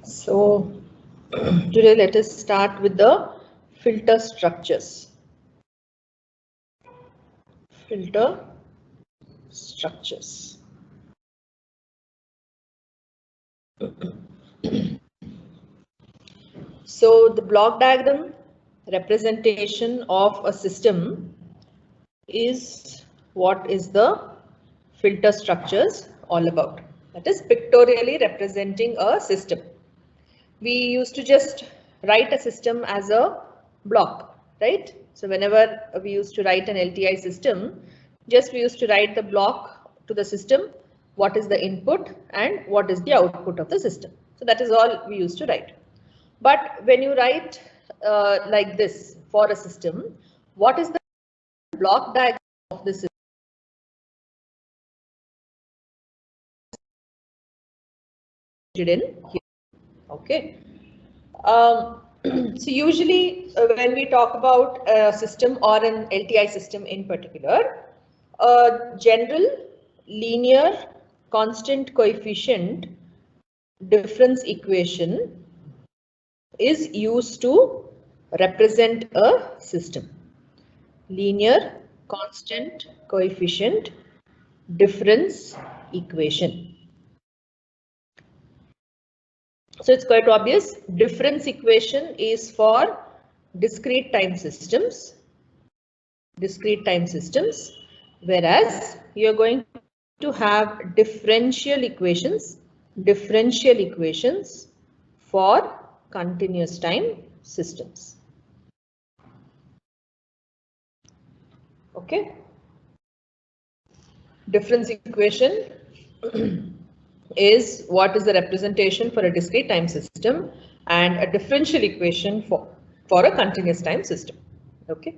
So today let us start with the filter structures. Filter structures. So the block diagram representation of a system is what is the filter structures all about. That is pictorially representing a system. We used to just write a system as a block, right? So whenever we used to write an LTI system, just we used to write the block to the system, what is the input and what is the output of the system. So that is all we used to write. But when you write like this for a system, what is the block diagram of the system? In here. Okay. So usually when we talk about a system or an LTI system in particular, a general linear constant coefficient difference equation is used to represent a system. Linear constant coefficient difference equation. So it's quite obvious. Difference equation is for discrete time systems. Discrete time systems, whereas you're going to have differential equations for continuous time systems. Okay. Difference equation is what is the representation for a discrete time system, and a differential equation for a continuous time system. Okay.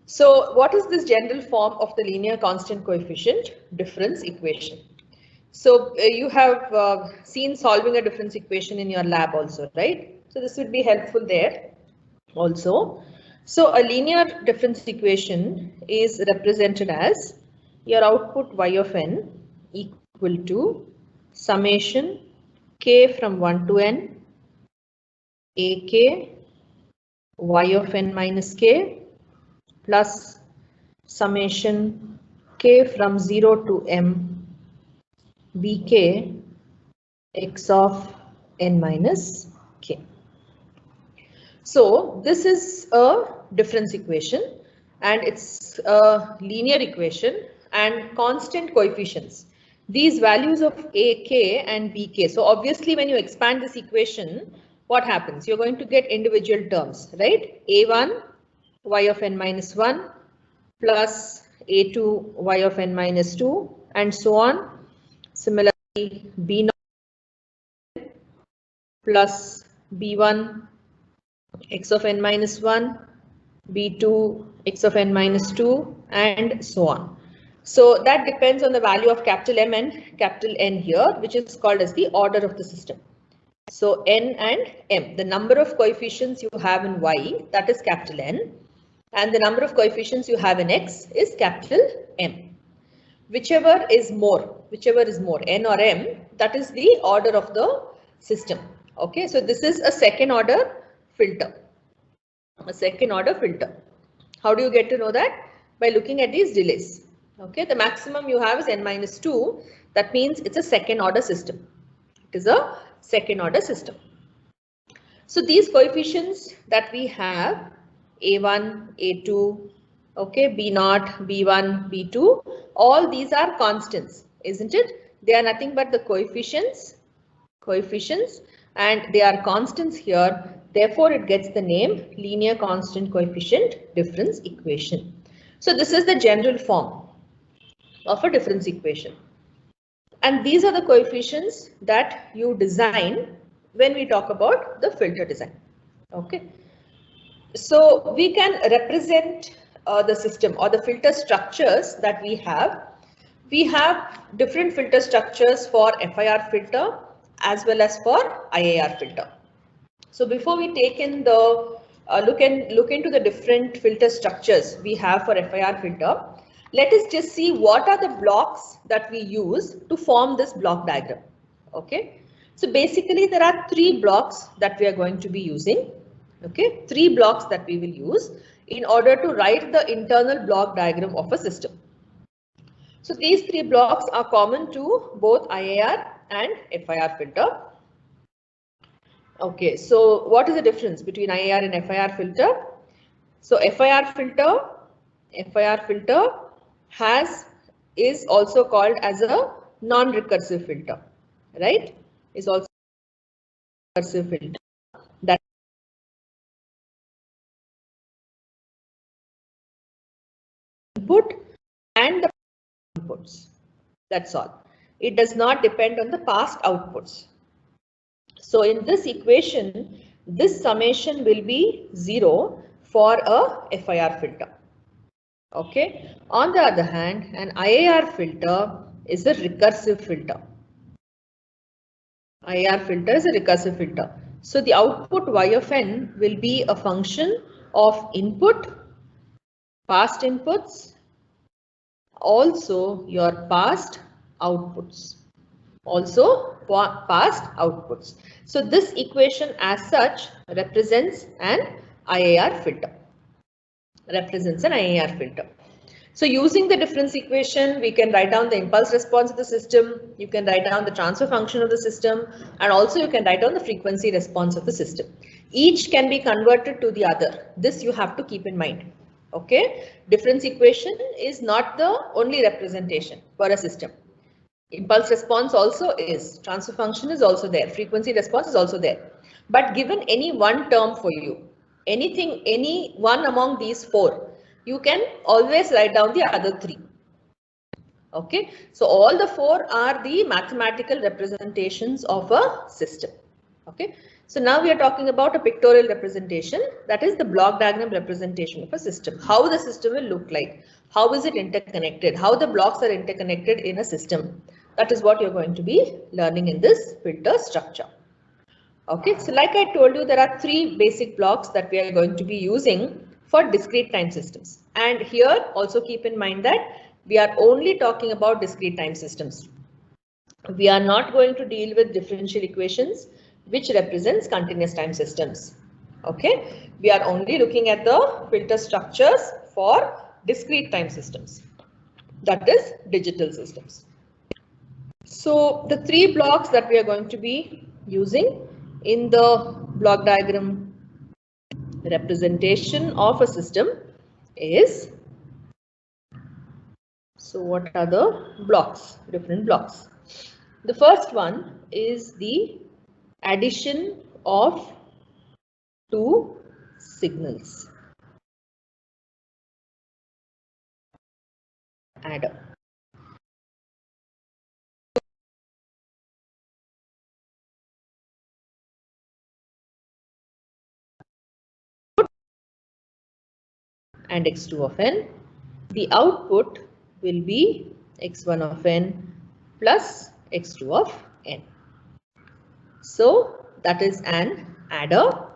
So what is this general form of the linear constant coefficient difference equation? So you have seen solving a difference equation in your lab also, right? So this would be helpful there also. So a linear difference equation is represented as your output y of n equal to summation k from 1 to n ak y of n minus k plus summation k from 0 to m bk x of n minus k. So this is a difference equation and it's a linear equation and constant coefficients. These values of ak and bk. So obviously when you expand this equation, what happens? You're going to get individual terms, right? A1 y of n minus 1 plus a2 y of n minus 2 and so on. Similarly, b0 plus b1 x of n minus 1, b2 x of n minus 2 and so on. So that depends on the value of capital M and capital N here, which is called as the order of the system. So N and M, the number of coefficients you have in Y, that is capital N, and the number of coefficients you have in X is capital M. Whichever is more, N or M, that is the order of the system. Okay, so this is a second order filter. A second order filter. How do you get to know that? By looking at these delays. Okay, the maximum you have is n minus 2. That means it's a second order system. It is a second order system. So these coefficients that we have, A1, A2, okay, B0, B1, B2, all these are constants, isn't it? They are nothing but the coefficients, and they are constants here. Therefore, it gets the name linear constant coefficient difference equation. So this is the general form of a difference equation. And these are the coefficients that you design when we talk about the filter design. Okay. So we can represent the system or the filter structures that we have. We have different filter structures for FIR filter as well as for IIR filter. So before we take in the look into the different filter structures we have for FIR filter, let us just see what are the blocks that we use to form this block diagram. Okay. So basically there are 3 blocks that we are going to be using. Okay, 3 blocks that we will use in order to write the internal block diagram of a system. So these 3 blocks are common to both IAR and FIR filter. Okay, so what is the difference between IAR and FIR filter? So FIR filter is also called as a non-recursive filter, right? Is also a recursive filter that input and the inputs. That's all. It does not depend on the past outputs. So in this equation, this summation will be 0 for a FIR filter. Okay. On the other hand, an IAR filter is a recursive filter. IAR filter is a recursive filter. So the output y of n will be a function of input, past inputs, also your past outputs. So this equation as such represents an IAR filter. So using the difference equation, we can write down the impulse response of the system, you can write down the transfer function of the system, and also you can write down the frequency response of the system. Each can be converted to the other. This you have to keep in mind. Okay, difference equation is not the only representation for a system. Impulse response also is, transfer function is also there, frequency response is also there. But given any one term for you, any one among these 4, you can always write down the other 3. Okay, so all the 4 are the mathematical representations of a system. Okay, so now we are talking about a pictorial representation, that is the block diagram representation of a system. How the system will look like, how is it interconnected, how the blocks are interconnected in a system. That is what you're going to be learning in this filter structure. Okay, so like I told you, there are 3 basic blocks that we are going to be using for discrete time systems. And here also keep in mind that we are only talking about discrete time systems. We are not going to deal with differential equations which represents continuous time systems. Okay, we are only looking at the filter structures for discrete time systems, that is digital systems. So the 3 blocks that we are going to be using in the block diagram representation of a system is, so what are the blocks, different blocks? The first one is the addition of 2 signals. Adder. And x2 of n. The output will be x1 of n plus x2 of n. So that is an adder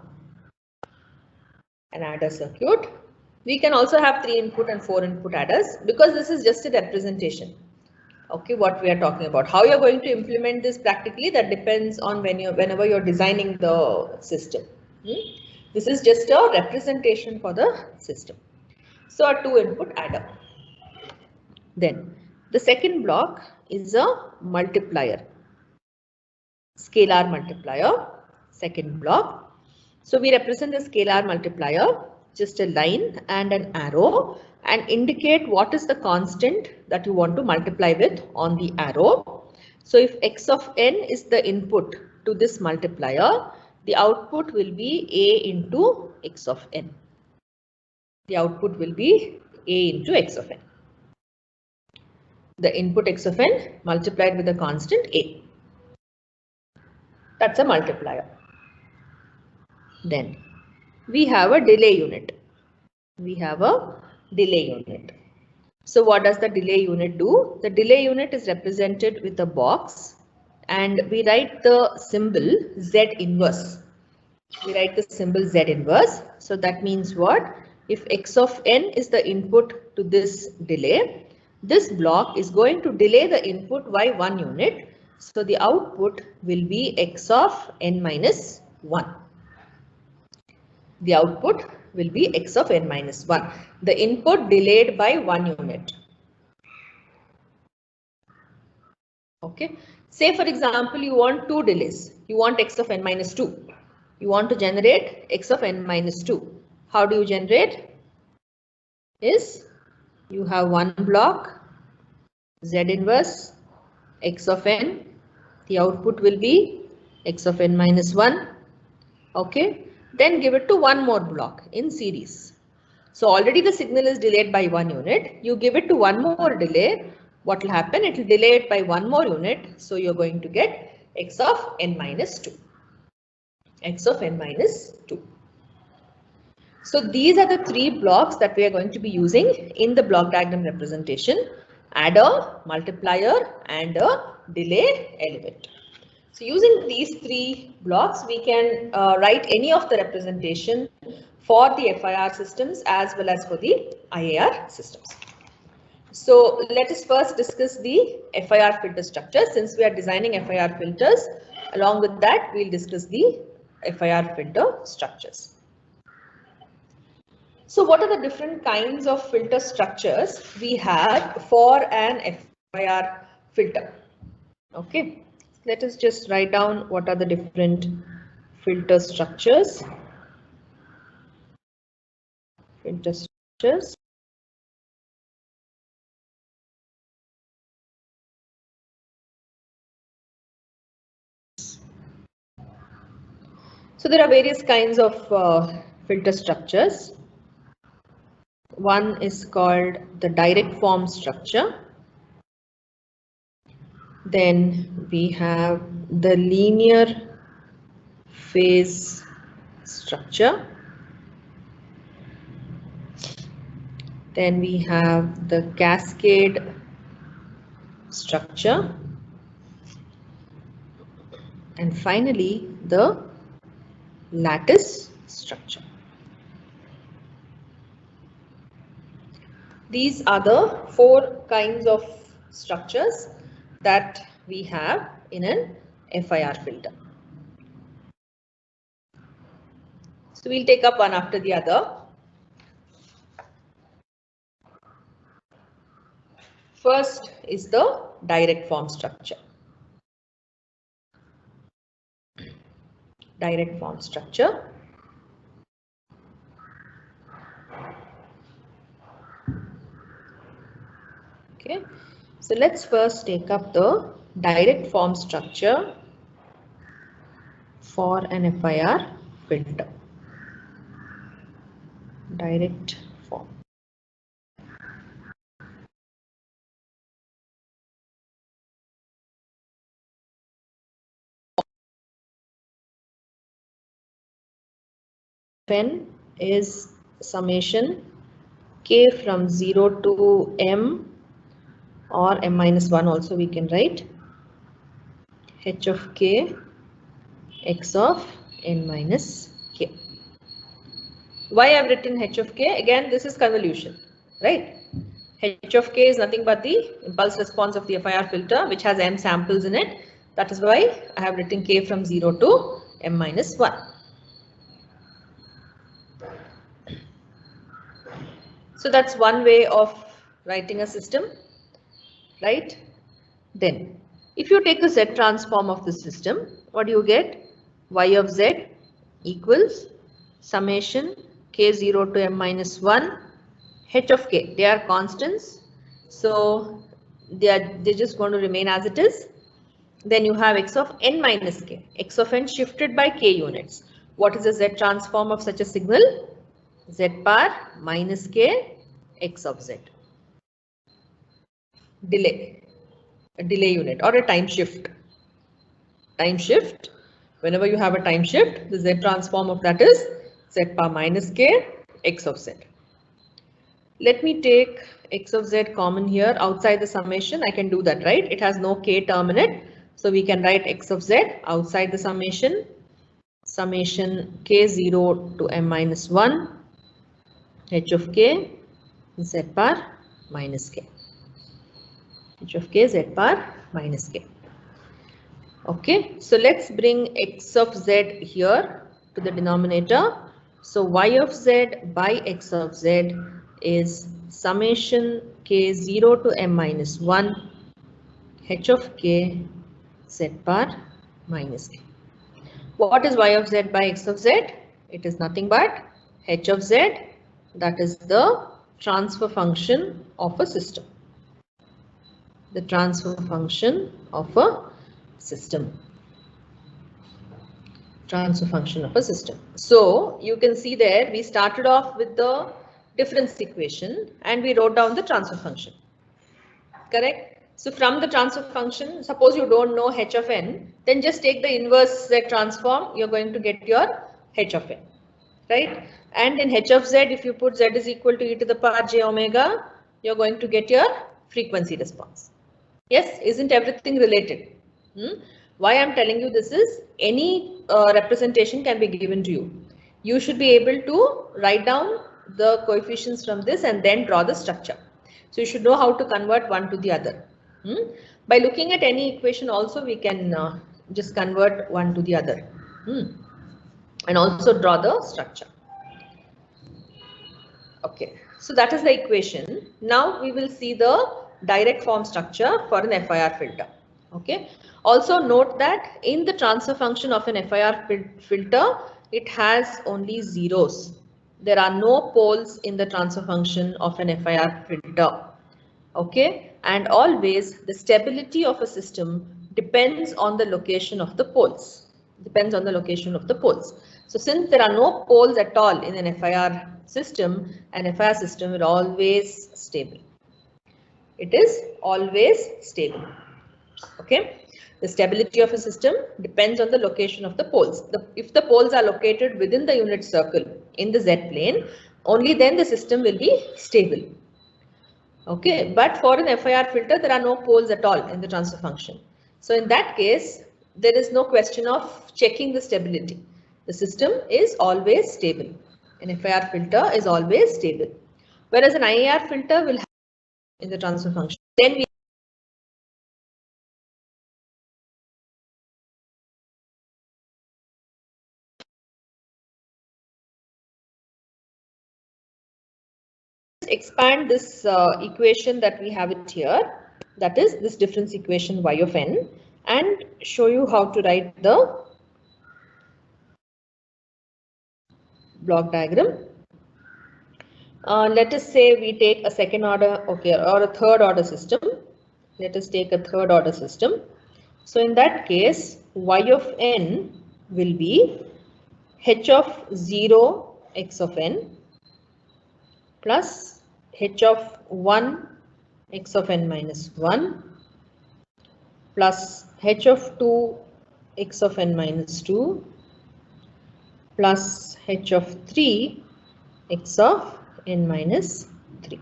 circuit. We can also have 3 input and 4 input adders because this is just a representation. Okay, what we are talking about. How you're going to implement this practically, that depends on whenever you're designing the system. This is just a representation for the system. So a 2 input adder. Then the second block is a multiplier, scalar multiplier, second block. So we represent the scalar multiplier, just a line and an arrow, and indicate what is the constant that you want to multiply with on the arrow. So if x of n is the input to this multiplier, the output will be a into x of n. The output will be a into x of n. The input x of n multiplied with the constant a. That's a multiplier. Then we have a delay unit. So what does the delay unit do? The delay unit is represented with a box and we write the symbol Z inverse. So that means what? If x of n is the input to this delay, this block is going to delay the input by 1 unit. So the output will be x of n minus 1. The output will be x of n minus 1. The input delayed by 1 unit. Okay. Say for example, you want 2 delays. You want x of n minus 2. You want to generate x of n minus 2. How do you generate? Is you have one block z inverse x of n. The output will be x of n minus 1. Okay. Then give it to one more block in series. So already the signal is delayed by 1 unit. You give it to one more delay. What will happen? It will delay it by one more unit. So you're going to get x of n minus 2. X of n minus 2. So these are the 3 blocks that we are going to be using in the block diagram representation: adder, multiplier, and a delay element. So using these 3 blocks, we can write any of the representation for the FIR systems as well as for the IAR systems. So let us first discuss the FIR filter structure. Since we are designing FIR filters, along with that, we'll discuss the FIR filter structures. So what are the different kinds of filter structures we have for an FIR filter? Okay, let us just write down what are the different filter structures. Filter structures. So there are various kinds of filter structures. One is called the direct form structure. Then we have the linear phase structure. Then we have the cascade structure. And finally, the lattice structure. These are the 4 kinds of structures that we have in an FIR filter. So we'll take up one after the other. First is the direct form structure. Direct form structure. Okay, so let's first take up the direct form structure for an FIR filter. Direct form. N is summation k from 0 to m, or m minus 1 also we can write, h of k x of n minus k. Why I have written h of k? Again, this is convolution, right? H of k is nothing but the impulse response of the FIR filter, which has m samples in it. That is why I have written k from 0 to m minus 1. So that's one way of writing a system, right? Then, if you take a Z transform of the system, what do you get? Y of Z equals summation k0 to m minus 1 h of k. They are constants, so they're just going to remain as it is. Then you have x of n minus k, x of n shifted by k units. What is the Z transform of such a signal? Z bar minus k x of Z. Delay, a delay unit or a time shift. Time shift, whenever you have a time shift, the Z transform of that is Z bar minus k x of Z. Let me take x of Z common here outside the summation. I can do that, right? It has no k term in it. So we can write x of Z outside the summation. Summation k0 to m minus 1 h of k Z bar minus k. H of k Z bar minus k. Okay, so let's bring x of z here to the denominator. So y of z by x of z is summation k0 to m minus 1 h of k z bar minus k. What is y of z by x of z? It is nothing but h of z, that is the transfer function of a system. The transfer function of a system. Transfer function of a system. So you can see there we started off with the difference equation and we wrote down the transfer function. Correct? So from the transfer function, suppose you don't know h of n, then just take the inverse z transform, you're going to get your h of n. Right? And in h of z, if you put z is equal to e to the power j omega, you're going to get your frequency response. Yes, isn't everything related? Why I'm telling you this is any representation can be given to you. You should be able to write down the coefficients from this and then draw the structure. So you should know how to convert one to the other. By looking at any equation also we can just convert one to the other and also draw the structure. Okay, so that is the equation. Now we will see the direct form structure for an FIR filter. Okay. Also note that in the transfer function of an FIR filter, it has only zeros. There are no poles in the transfer function of an FIR filter. Okay. And always the stability of a system depends on the location of the poles. Depends on the location of the poles. So since there are no poles at all in an FIR system, an FIR system will always stable. It is always stable. Okay. The stability of a system depends on the location of the poles. If the poles are located within the unit circle in the Z plane, only then the system will be stable. Okay, but for an FIR filter, there are no poles at all in the transfer function. So in that case, there is no question of checking the stability. The system is always stable. An FIR filter is always stable. Whereas an IAR filter will have in the transfer function. Then we expand this equation that we have it here, that is this difference equation y of n, and show you how to write the block diagram. Let us say we take a second order, okay, or a third order system. Let us take a third order system. So in that case, y of n will be h of 0 x of n plus h of 1 x of n minus 1 plus h of 2 x of n minus 2 plus h of 3 x of n minus 3.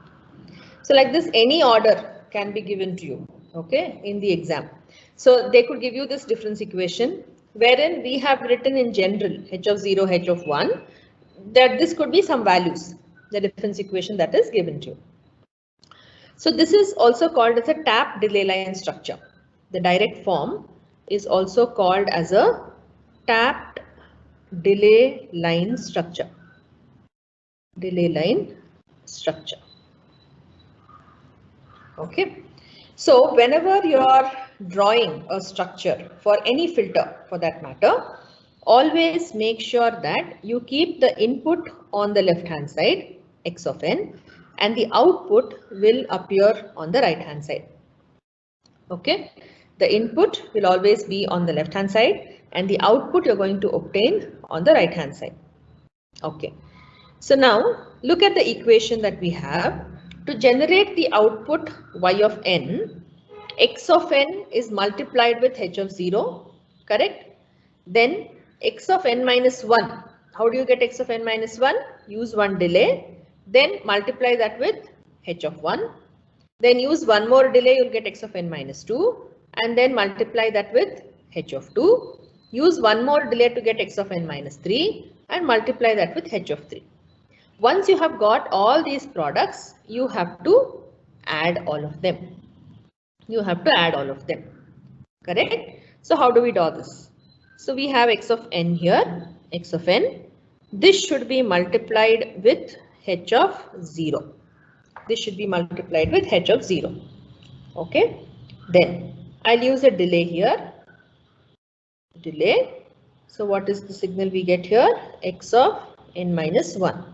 So like this, any order can be given to you, okay, in the exam. So they could give you this difference equation wherein we have written in general h of 0, h of 1, that this could be some values, the difference equation that is given to you. So this is also called as a tap delay line structure. The direct form is also called as a tapped delay line structure. Delay line structure. Okay. So whenever you are drawing a structure for any filter for that matter, always make sure that you keep the input on the left hand side, x of n, and the output will appear on the right hand side. Okay. The input will always be on the left hand side and the output you're going to obtain on the right hand side. Okay. So now look at the equation that we have. To generate the output y of n, x of n is multiplied with h of 0, correct? Then x of n minus 1. How do you get x of n minus 1? Use one delay, then multiply that with h of 1. Then use one more delay, you'll get x of n minus 2, and then multiply that with h of 2. Use one more delay to get x of n minus 3 and multiply that with h of 3. Once you have got all these products, you have to add all of them. You have to add all of them. Correct? So how do we draw this? So we have x of n here, x of n. This should be multiplied with h of 0. This should be multiplied with h of 0. Okay. Then I'll use a delay here. Delay. So what is the signal we get here? X of n minus 1.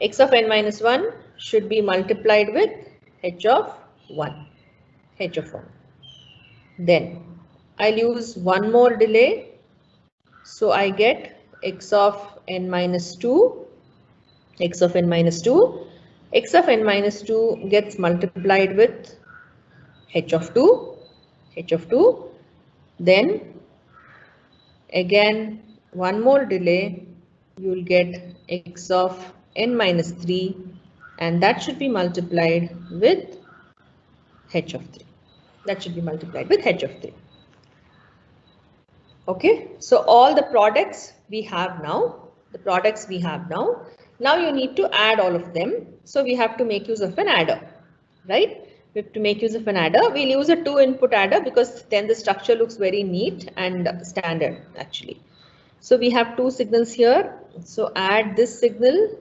X of n minus 1 should be multiplied with h of 1. H of 1. Then I'll use one more delay. So I get x of n minus 2. X of n minus 2. X of n minus 2 gets multiplied with h of 2. H of 2. Then again one more delay, you will get x of n minus 3, and that should be multiplied with h of 3. That should be multiplied with h of 3. Okay, so all the products we have now, now you need to add all of them. So we have to make use of an adder, right? We have to make use of an adder. We'll use a 2-input adder because then the structure looks very neat and standard actually. So we have two signals here. So add this signal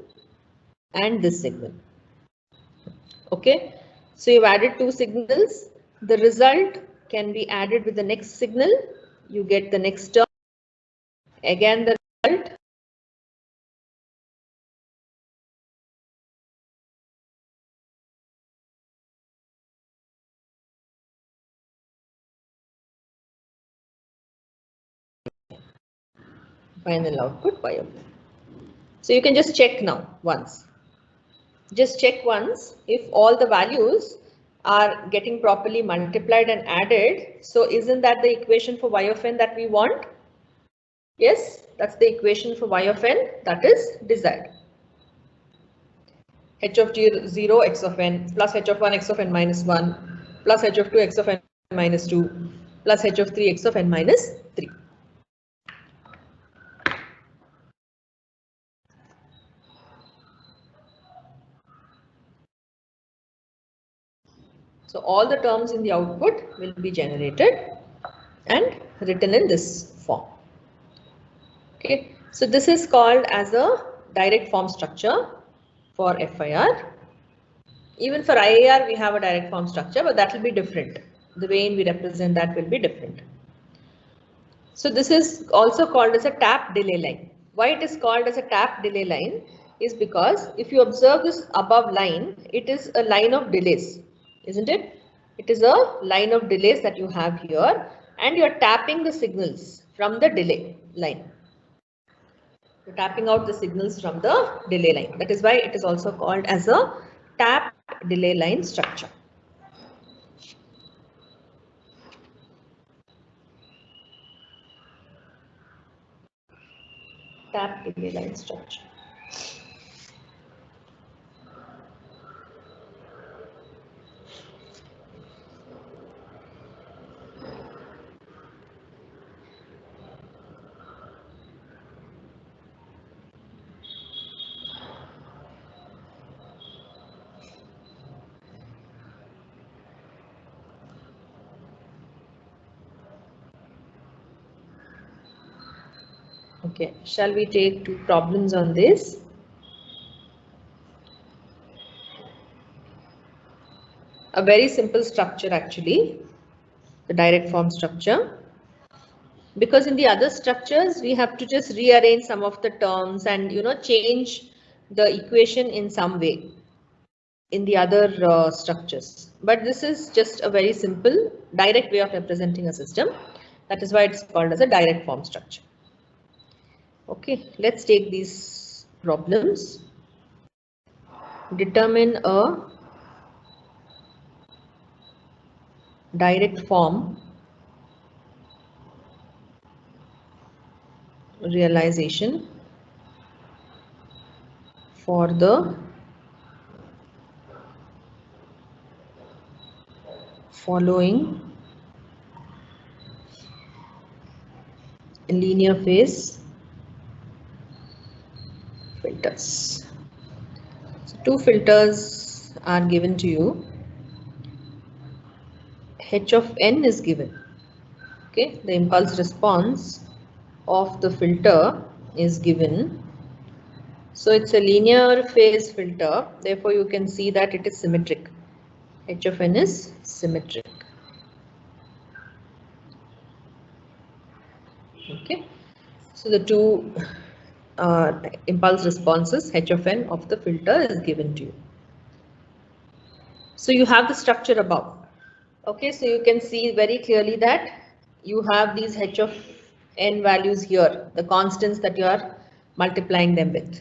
and this signal. Okay, so you've added two signals. The result can be added with the next signal. You get the next term. Again the result. Final output y of n. So you can just check now once. Just check once if all the values are getting properly multiplied and added. So isn't that the equation for y of n that we want? Yes, that's the equation for y of n that is desired. H of 0 x of n plus h of 1 x of n minus 1 plus h of 2 x of n minus 2 plus h of 3 x of n minus 3. So all the terms in the output will be generated and written in this form. Okay, so this is called as a direct form structure for FIR. Even for IAR we have a direct form structure, but that will be different. The way in we represent that will be different. So this is also called as a tap delay line. Why it is called as a tap delay line is because if you observe this above line, it is a line of delays, isn't it? It is a line of delays that you have here, and you are tapping the signals from the delay line. You're tapping out the signals from the delay line. That is why it is also called as a tap delay line structure. Tap delay line structure. Okay, shall we take two problems on this? A very simple structure actually, the direct form structure. Because in the other structures, we have to just rearrange some of the terms and change the equation in some way in the other structures. But this is just a very simple direct way of representing a system. That is why it's called as a direct form structure. Okay, let's take these problems. Determine a direct form realization for the following linear phase filters. So two filters are given to you. H of n is given. Okay, the impulse response of the filter is given. So it's a linear phase filter, therefore you can see that it is symmetric. H of n is symmetric. Okay, so the two impulse responses H of n of the filter is given to you. So you have the structure above. Okay, so you can see very clearly that you have these H of n values here, the constants that you are multiplying them with.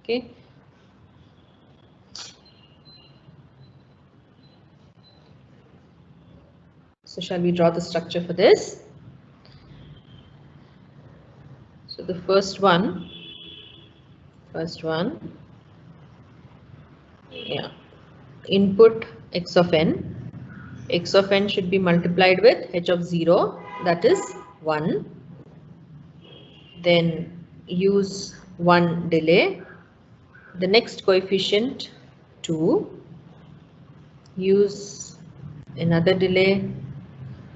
Okay. So shall we draw the structure for this? So the first one, yeah, input x of n. X of n should be multiplied with h of 0, that is 1. Then use 1 delay. The next coefficient 2. Use another delay.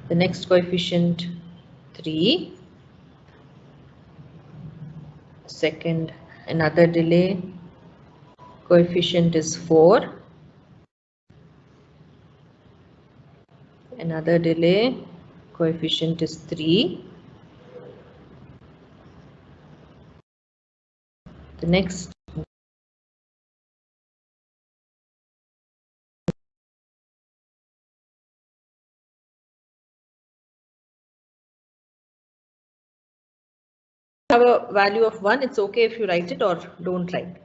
The next coefficient 3. Second, another delay. Coefficient is 4. Another delay. Coefficient is 3. The next have a value of 1, it's okay if you write it or don't write,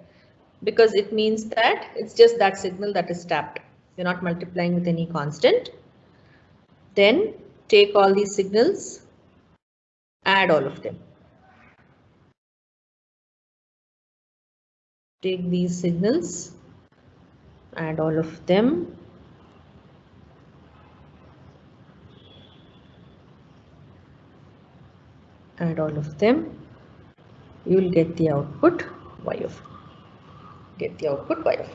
because it means that it's just that signal that is tapped. You're not multiplying with any constant. Then take all these signals, add all of them. Take these signals, add all of them. Add all of them. You will get the output y of n.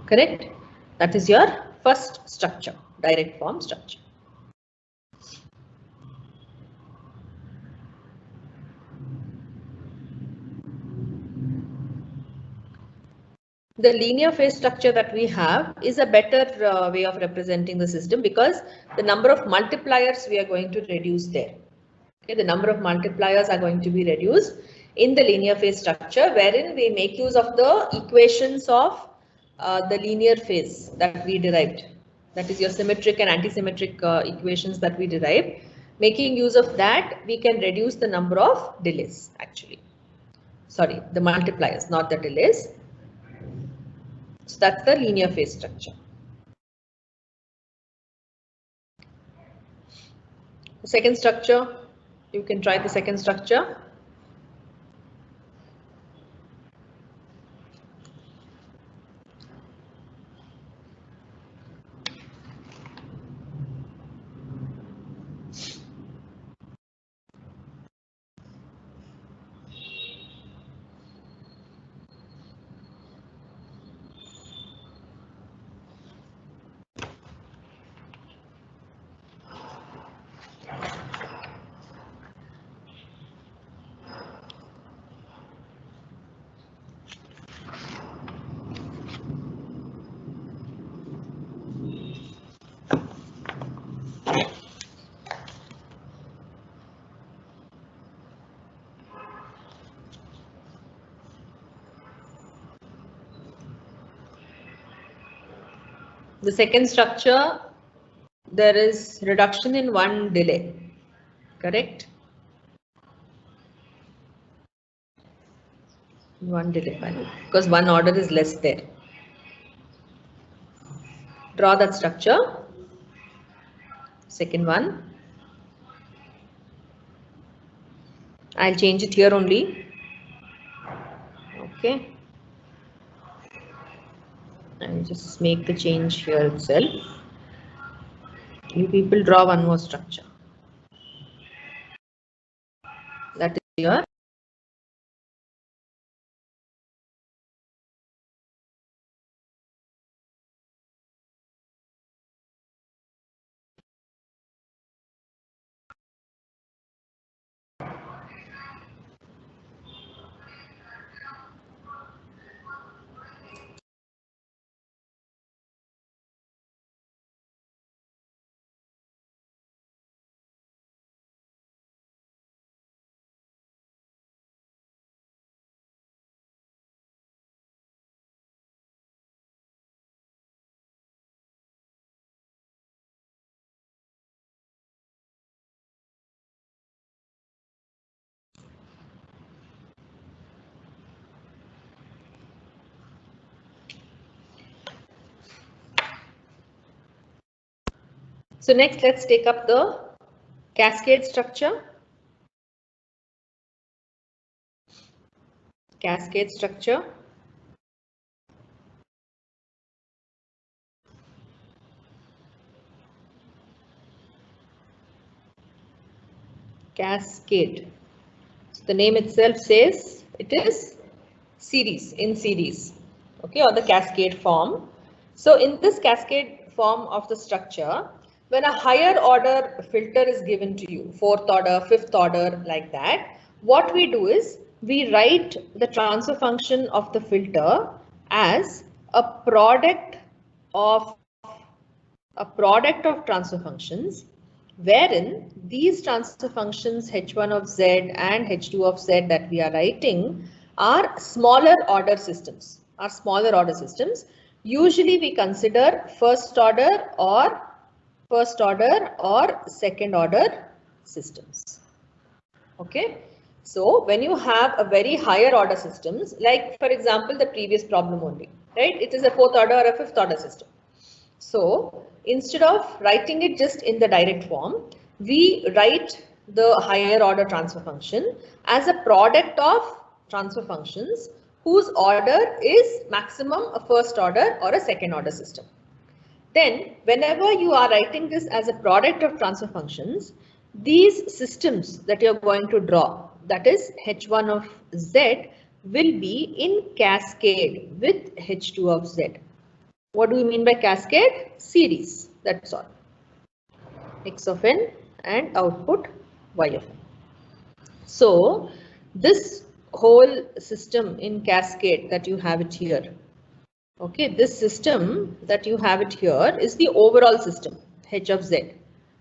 Correct? That is your first structure, direct form structure. The linear phase structure that we have is a better way of representing the system, because the number of multipliers we are going to reduce there. Okay, the number of multipliers are going to be reduced in the linear phase structure, wherein we make use of the equations of the linear phase that we derived. That is your symmetric and antisymmetric equations that we derived. Making use of that, we can reduce the number of delays actually. Sorry, the multipliers, not the delays. So that's the linear phase structure. The second structure, you can try the second structure. The second structure, there is reduction in one delay, correct? One delay value, because one order is less there. Draw that structure. Second one. I'll change it here only. Okay. I'll just make the change here itself. You people draw one more structure. That is your So next, let's take up the cascade structure. Cascade structure. Cascade. So the name itself says it is series, in series, okay, or the cascade form. So in this cascade form of the structure, when a higher order filter is given to you, fourth order, fifth order, like that, what we do is we write the transfer function of the filter as a product of transfer functions, wherein these transfer functions h1 of z and h2 of z that we are writing are smaller order systems. Usually we consider first order or second order systems. Okay. So when you have a very higher order systems, like for example the previous problem only, right? It is a fourth order or a fifth order system. So instead of writing it just in the direct form, we write the higher order transfer function as a product of transfer functions whose order is maximum a first order or a second order system. Then whenever you are writing this as a product of transfer functions, these systems that you are going to draw, that is h1 of z, will be in cascade with h2 of z. What do we mean by cascade? Series, that's all. X of n and output y of n. So this whole system in cascade that you have it here, okay, this system that you have it here is the overall system, h of z.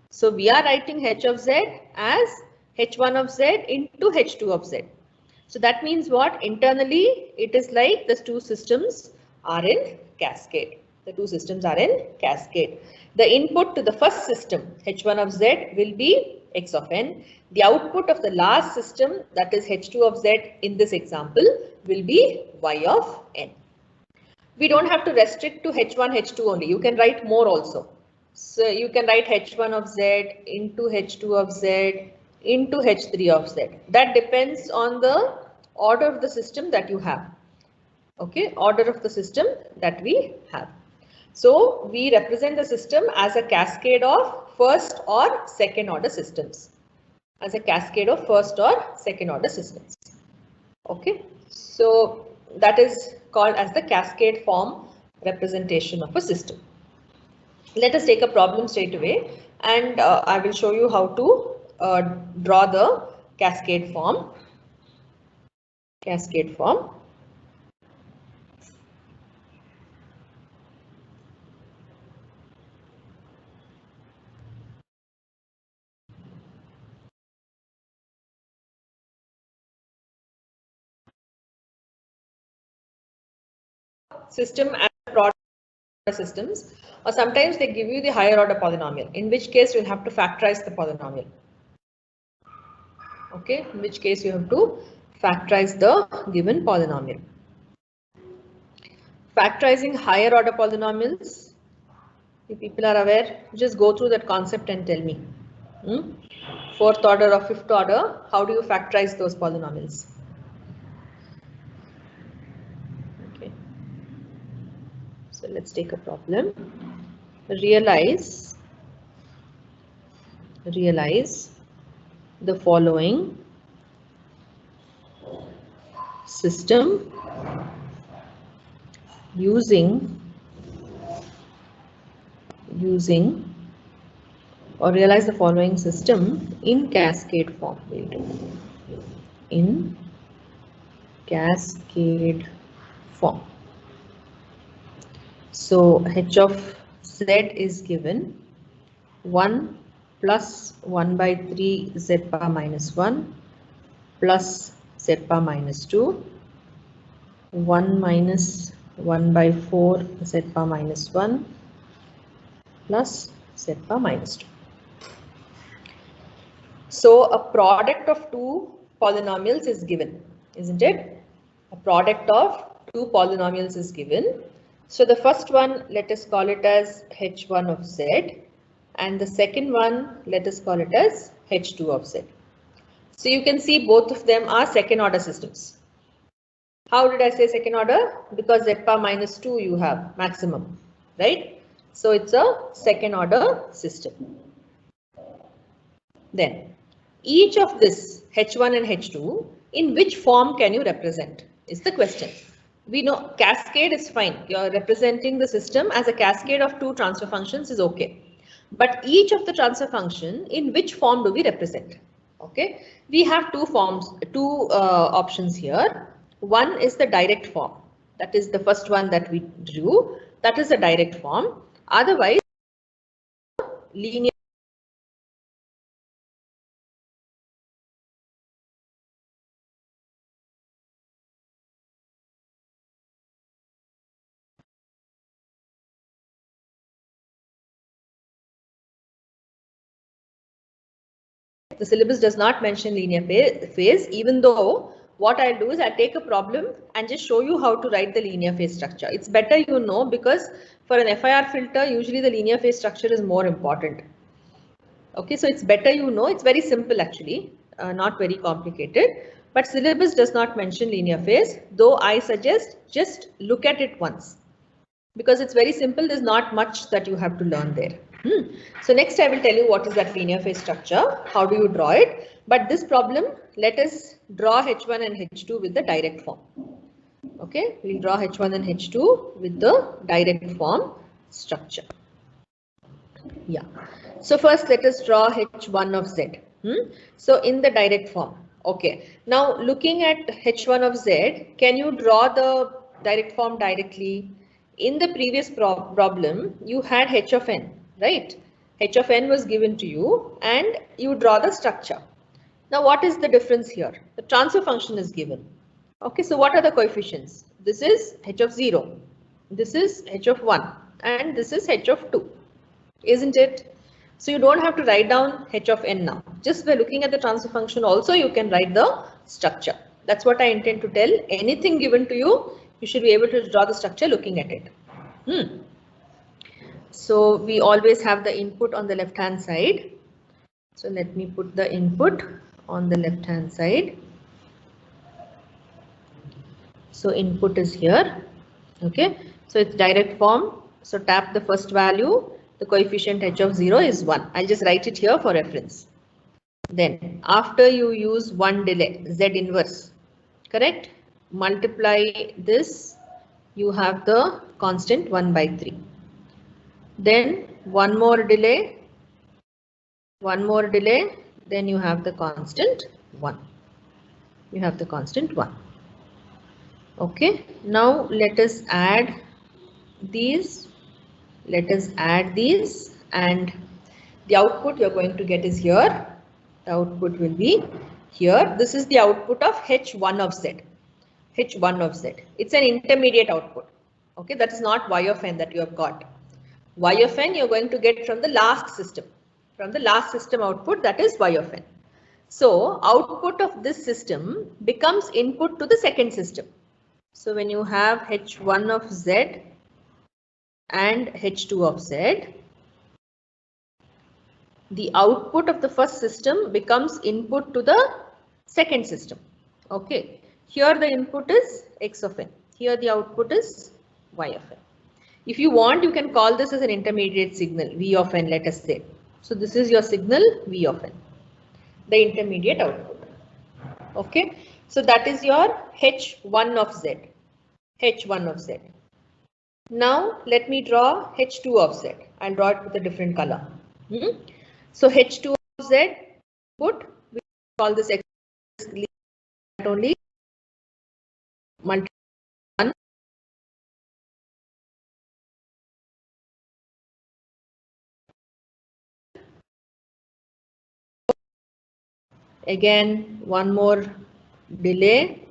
So we are writing h of z as h1 of z into h2 of z. So that means what? Internally, it is like the two systems are in cascade. The two systems are in cascade. The input to the first system, h1 of z, will be x of n. The output of the last system, that is h2 of z in this example, will be y of n. We don't have to restrict to h1, h2 only. You can write more also. So you can write h1 of z into h2 of z into h3 of z. That depends on the order of the system that you have. Okay, order of the system that we have. So we represent the system as a cascade of first or second order systems. As a cascade of first or second order systems. Okay, so that is called as the cascade form representation of a system. Let us take a problem straight away, and I will show you how to draw the cascade form. Cascade form. System and product systems, or sometimes they give you the higher order polynomial, in which case you'll have to factorize the polynomial. Okay, in which case you have to factorize the given polynomial. Factorizing higher order polynomials, if people are aware, just go through that concept and tell me. Fourth order or fifth order, how do you factorize those polynomials? Okay. So let's take a problem. Realize the following system using or realize the following system in cascade form. In cascade form. So h of z is given 1 plus 1 by 3 z power minus 1 plus z power minus 2, 1 minus 1 by 4 z power minus 1 plus z power minus 2. So a product of two polynomials is given, isn't it? A product of two polynomials is given. So the first one, let us call it as h1 of z, and the second one, let us call it as H2 of Z. So you can see both of them are second order systems. How did I say second order? Because Z power minus 2 you have maximum, right? So it's a second order system. Then each of this H1 and H2, in which form can you represent is the question. We know cascade is fine. You're representing the system as a cascade of two transfer functions is okay. But each of the transfer function, in which form do we represent? Okay, we have two forms, two options here. One is the direct form. That is the first one that we drew. That is the direct form. Otherwise, linear. The syllabus does not mention linear phase, even though what I'll do is I'll take a problem and just show you how to write the linear phase structure. It's better you know, because for an FIR filter, usually the linear phase structure is more important. Okay, so it's better you know, it's very simple actually, not very complicated, but syllabus does not mention linear phase, though I suggest just look at it once. Because it's very simple, there's not much that you have to learn there. So next I will tell you what is that linear phase structure, how do you draw it. But this problem, let us draw H1 and H2 with the direct form. Okay, we'll draw H1 and H2 with the direct form structure. Yeah, so first let us draw H1 of Z. So in the direct form. Okay, now looking at H1 of Z, can you draw the direct form directly? In the previous problem, you had H of n, right? H of n was given to you and you draw the structure. Now what is the difference here? The transfer function is given. Okay, so what are the coefficients? This is H of 0, this is H of 1 and this is H of 2, isn't it? So you don't have to write down H of n now. Just by looking at the transfer function also you can write the structure. That's what I intend to tell. Anything given to you, you should be able to draw the structure looking at it. So we always have the input on the left hand side. So let me put the input on the left hand side. So input is here. Okay, so it's direct form. So tap the first value. The coefficient H of 0 is 1. I'll just write it here for reference. Then after you use one delay, Z inverse, correct? Multiply this, you have the constant 1 by 3. Then one more delay, then you have the constant 1. You have the constant 1. Okay, now let us add these. Let us add these, and the output you're going to get is here. The output will be here. This is the output of H1 of Z. H1 of Z. It's an intermediate output. Okay, that is not Y of n that you have got. Y of n you're going to get from the last system. From the last system output, that is Y of n. So output of this system becomes input to the second system. So when you have H1 of Z and H2 of Z, the output of the first system becomes input to the second system. Okay, here the input is X of n. Here the output is Y of n. If you want, you can call this as an intermediate signal, V of n, let us say. So this is your signal, V of n, the intermediate output. Okay, so that is your H1 of Z. H1 of Z. Now let me draw H2 of Z. I'll draw it with a different color. So H2 of Z, put, we call this X only, multiply 1. Again, one more delay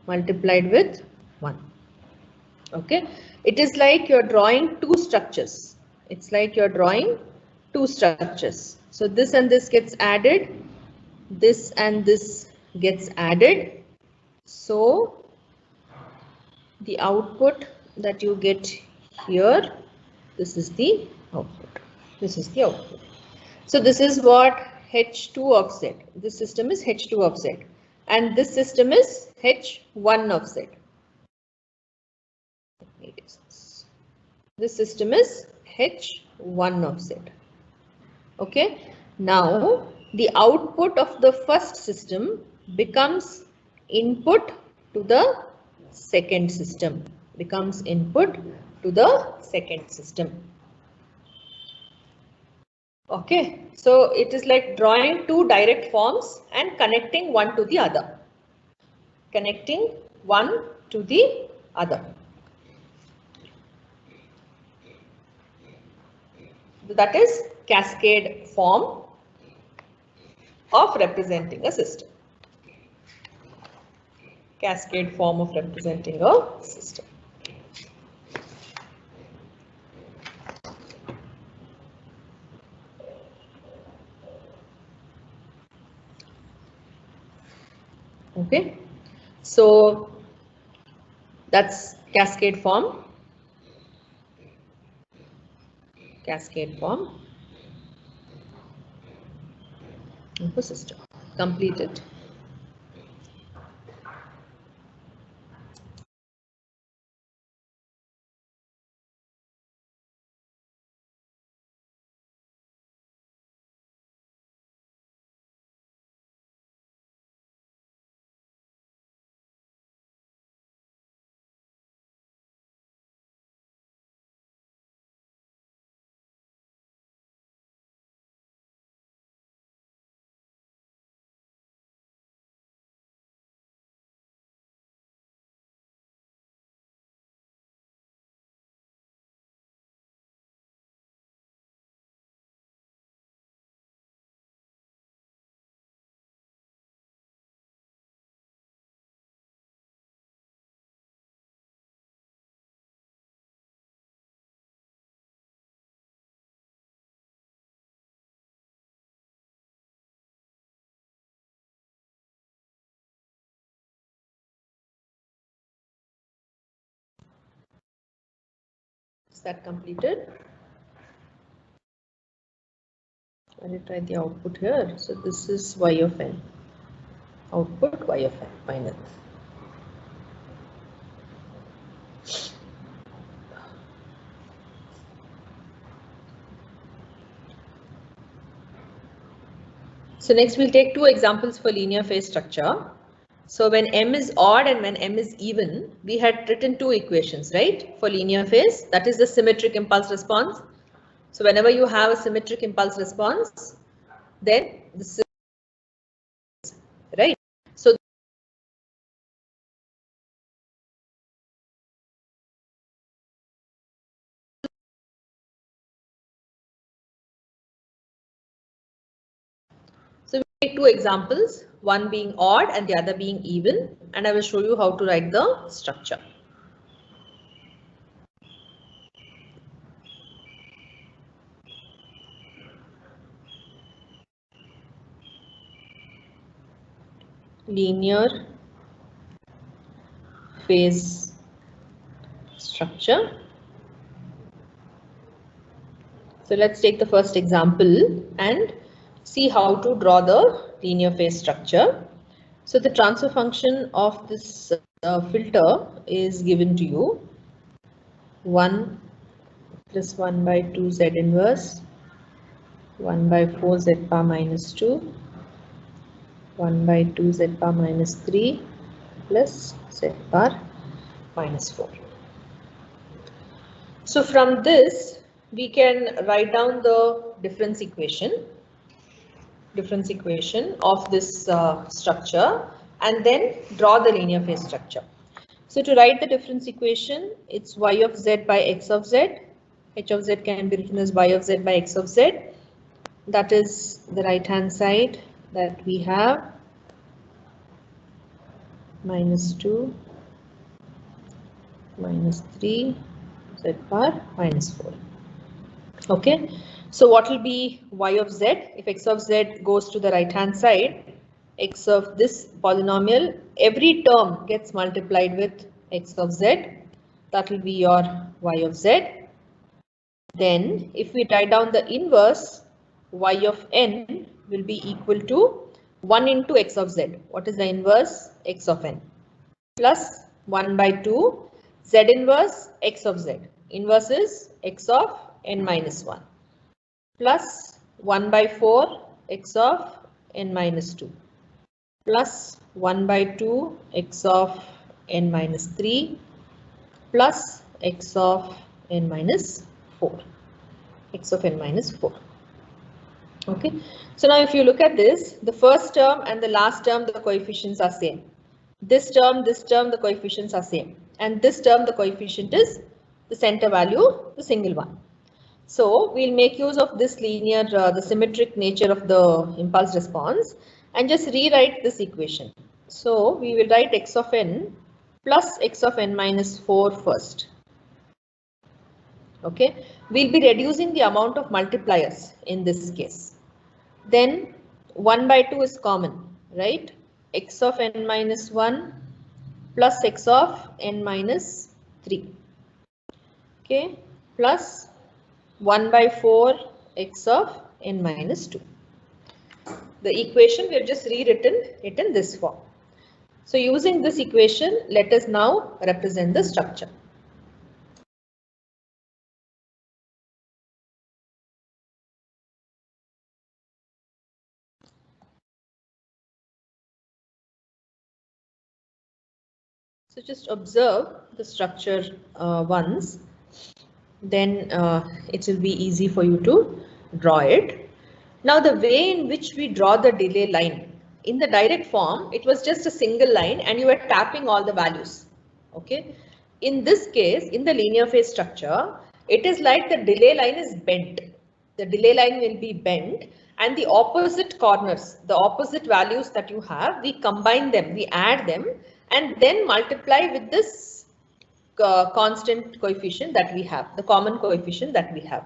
multiplied with 1. Okay, it is like you're drawing two structures. It's like you're drawing two structures. So this and this gets added, this and this gets added. So the output that you get here, this is the output. This is the output. So this is what H2 of Z. This system is H2 of Z. And this system is H1 of Z. This system is H1 of Z. Okay. Now the output of the first system becomes input to the second system. Becomes input to the second system. Okay, so it is like drawing two direct forms and connecting one to the other. Connecting one to the other. That is cascade form of representing a system. Cascade form of representing a system. Okay, so that's cascade form. Cascade form of a system. Completed. Is that completed? I will try the output here. So this is y of n. Output y of n final. So next we'll take two examples for linear phase structure. So when m is odd and when m is even, we had written two equations, right? For linear phase, that is the symmetric impulse response. So whenever you have a symmetric impulse response, then this is right. So we take two examples, one being odd and the other being even, and I will show you how to write the structure. Linear phase structure. So let's take the first example and see how to draw the linear phase structure. So the transfer function of this filter is given to you. 1 plus 1 by 2 z inverse, 1 by 4 z bar minus 2, 1 by 2 z bar minus 3 plus z bar minus 4. So from this, we can write down the difference equation of this structure and then draw the linear phase structure. So to write the difference equation, it's y of z by x of z. H of z can be written as y of z by x of z. That is the right hand side that we have minus 2 minus 3 z bar minus 4. Okay, so what will be y of z? If x of z goes to the right hand side, x of this polynomial, every term gets multiplied with x of z. That will be your y of z. Then if we write down the inverse, y of n will be equal to 1 into x of z. What is the inverse? X of n plus 1 by 2 z inverse x of z. Inverse is x of n minus 1 plus 1 by 4 x of n minus 2 plus 1 by 2 x of n minus 3 plus x of n minus 4. X of n minus 4. Okay. So now if you look at this, the first term and the last term, the coefficients are same. This term, the coefficients are same. And this term, the coefficient is the center value, the single one. So we'll make use of this linear, the symmetric nature of the impulse response and just rewrite this equation. So we will write x of n plus x of n minus 4 first. Okay, we'll be reducing the amount of multipliers in this case. Then 1 by 2 is common, right? X of n minus 1 plus x of n minus 3. Okay, plus 1 by 4 x of n minus 2. The equation we have just rewritten it in this form. So using this equation, let us now represent the structure. So just observe the structure once, then it will be easy for you to draw it. Now the way in which we draw the delay line, in the direct form, it was just a single line and you were tapping all the values. Okay. In this case, in the linear phase structure, it is like the delay line is bent. The delay line will be bent and the opposite corners, the opposite values that you have, we combine them, we add them and then multiply with this constant coefficient that we have, the common coefficient that we have.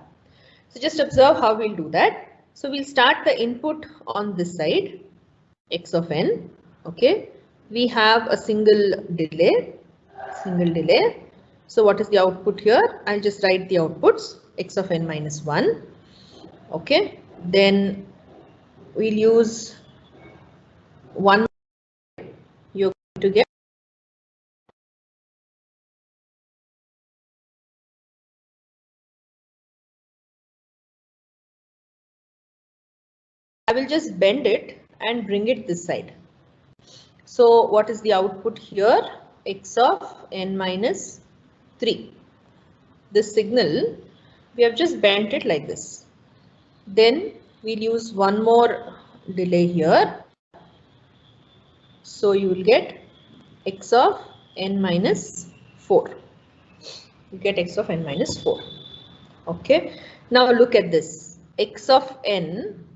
So just observe how we'll do that. So we'll start the input on this side, x of n. Okay, we have a single delay. So what is the output here? I'll just write the outputs, x of n minus 1. Okay, then we'll use 1. You're going to get I will just bend it and bring it this side. So what is the output here? X of n minus 3. This signal, we have just bent it like this. Then we'll use one more delay here. So you will get x of n minus 4. You get x of n minus 4. Okay. Now look at this. X of n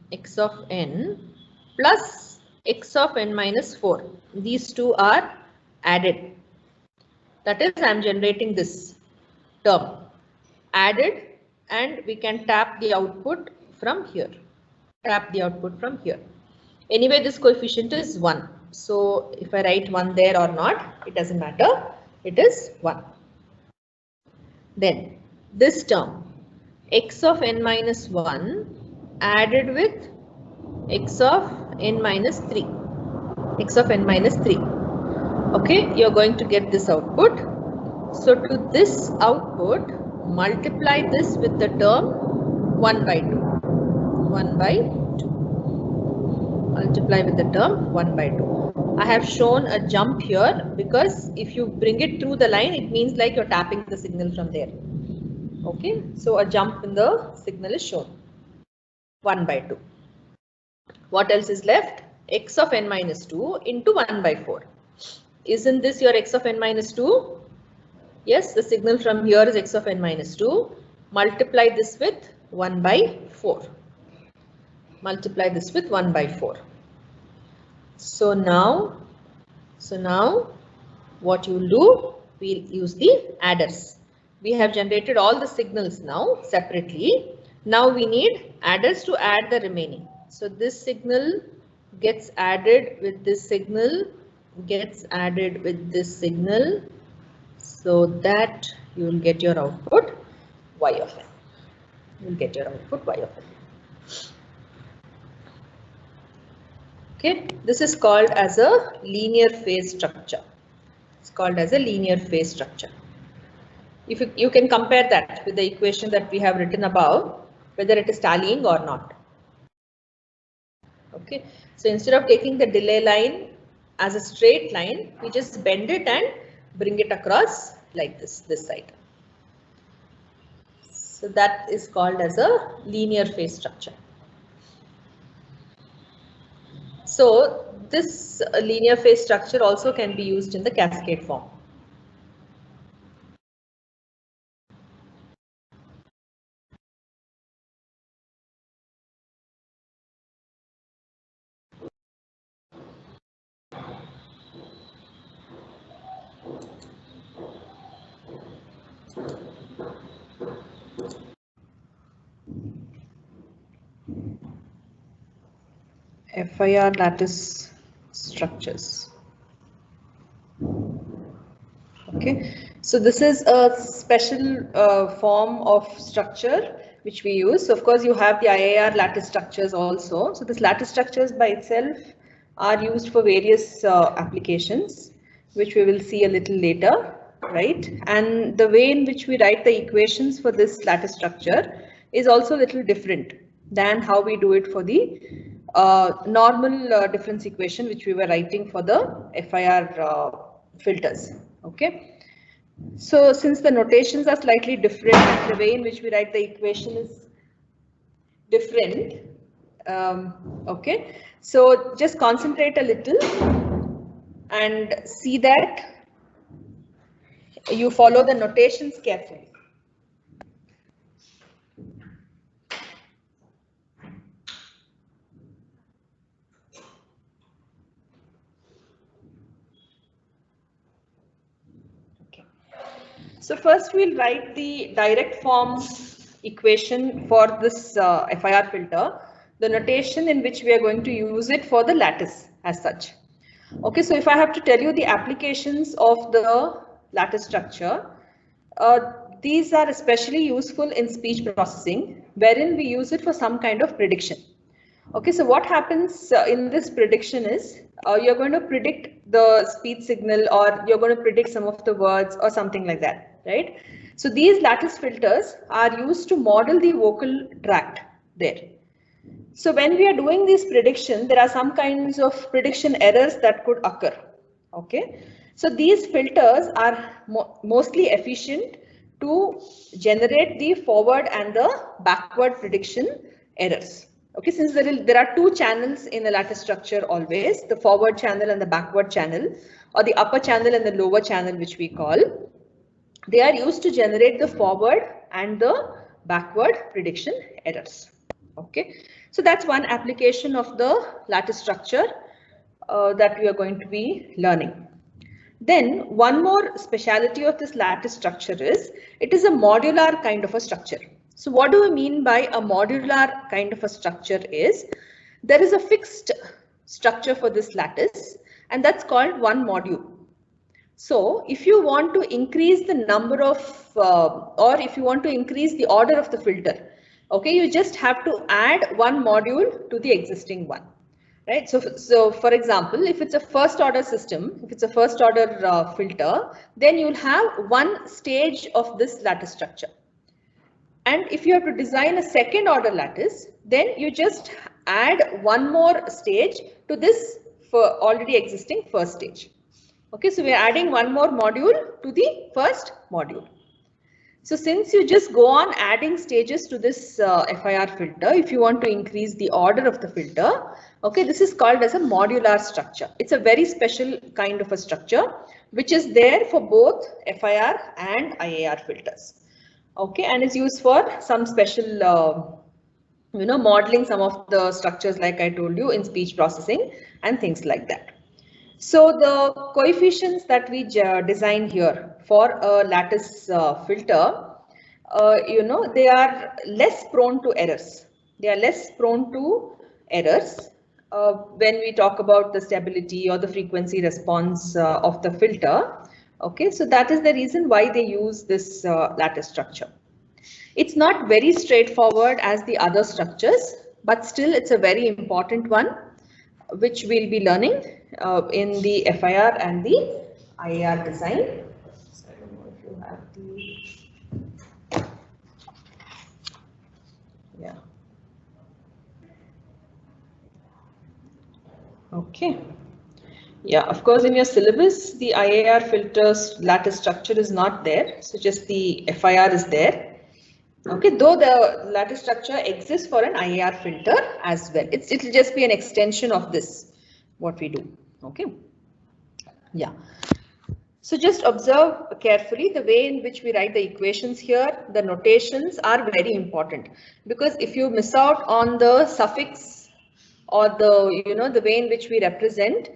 plus x of n minus 4. These two are added. That is, I am generating this term. Added, and we can tap the output from here. Anyway, this coefficient is 1. So if I write 1 there or not, it doesn't matter. It is 1. Then this term, x of n minus 1 added with x of n minus 3. Okay, you're going to get this output. So to this output, multiply this with the term 1 by 2. Multiply with the term 1 by 2. I have shown a jump here because if you bring it through the line, it means like you're tapping the signal from there. Okay, so a jump in the signal is shown. 1 by 2. What else is left? X of n minus 2 into 1 by 4. Isn't this your x of n minus 2? Yes, the signal from here is x of n minus 2. Multiply this with 1 by 4. So now what you will do? We'll use the adders. We have generated all the signals now separately. Now we need adders to add the remaining. So this signal gets added with this signal, so that you will get your output y of n. You'll get your output y of n. Okay, this is called as a linear phase structure. It's called as a linear phase structure. If you can compare that with the equation that we have written above, whether it is tallying or not. Okay, so instead of taking the delay line as a straight line, we just bend it and bring it across like this side. So that is called as a linear phase structure. So this linear phase structure also can be used in the cascade form. FIR lattice structures. Okay, so this is a special form of structure which we use. So of course, you have the IIR lattice structures also. So this lattice structures by itself are used for various applications, which we will see a little later, right? And the way in which we write the equations for this lattice structure is also a little different than how we do it for the normal difference equation which we were writing for the FIR filters. Okay, so since the notations are slightly different and the way in which we write the equation is different, okay, so just concentrate a little and see that you follow the notations carefully. So first we'll write the direct form equation for this FIR filter, the notation in which we are going to use it for the lattice as such. Okay, so if I have to tell you the applications of the lattice structure, these are especially useful in speech processing, wherein we use it for some kind of prediction. Okay, so what happens in this prediction is you're going to predict the speech signal, or you're going to predict some of the words or something like that, right? So these lattice filters are used to model the vocal tract there. So when we are doing this prediction, there are some kinds of prediction errors that could occur. Okay, so these filters are mostly efficient to generate the forward and the backward prediction errors. Okay, since there are two channels in the lattice structure always, the forward channel and the backward channel, or the upper channel and the lower channel, which we call, they are used to generate the forward and the backward prediction errors. Okay, so that's one application of the lattice structure that we are going to be learning. Then one more speciality of this lattice structure is it is a modular kind of a structure. So what do we mean by a modular kind of a structure is there is a fixed structure for this lattice, and that's called one module. So if you want to increase the number of or if you want to increase the order of the filter, okay, you just have to add one module to the existing one, right? So for example, if it's a first order system, if it's a first order filter, then you'll have one stage of this lattice structure. And if you have to design a second order lattice, then you just add one more stage to this for already existing first stage. Okay, so we are adding one more module to the first module. So since you just go on adding stages to this FIR filter, if you want to increase the order of the filter, okay, this is called as a modular structure. It's a very special kind of a structure which is there for both FIR and IIR filters. Okay, and it's used for some special modeling some of the structures like I told you in speech processing and things like that. So the coefficients that we design here for a lattice filter, they are less prone to errors. They are less prone to errors when we talk about the stability or the frequency response of the filter. Okay, so that is the reason why they use this lattice structure. It's not very straightforward as the other structures, but still it's a very important one, which we'll be learning in the FIR and the IAR design. So I don't know if you have the, yeah. Okay. Yeah, of course, in your syllabus, the IAR filters lattice structure is not there. So just the FIR is there. Okay, though the lattice structure exists for an IAR filter as well. It'll just be an extension of this, what we do. Okay. Yeah. So just observe carefully the way in which we write the equations here. The notations are very important, because if you miss out on the suffix or the way in which we represent,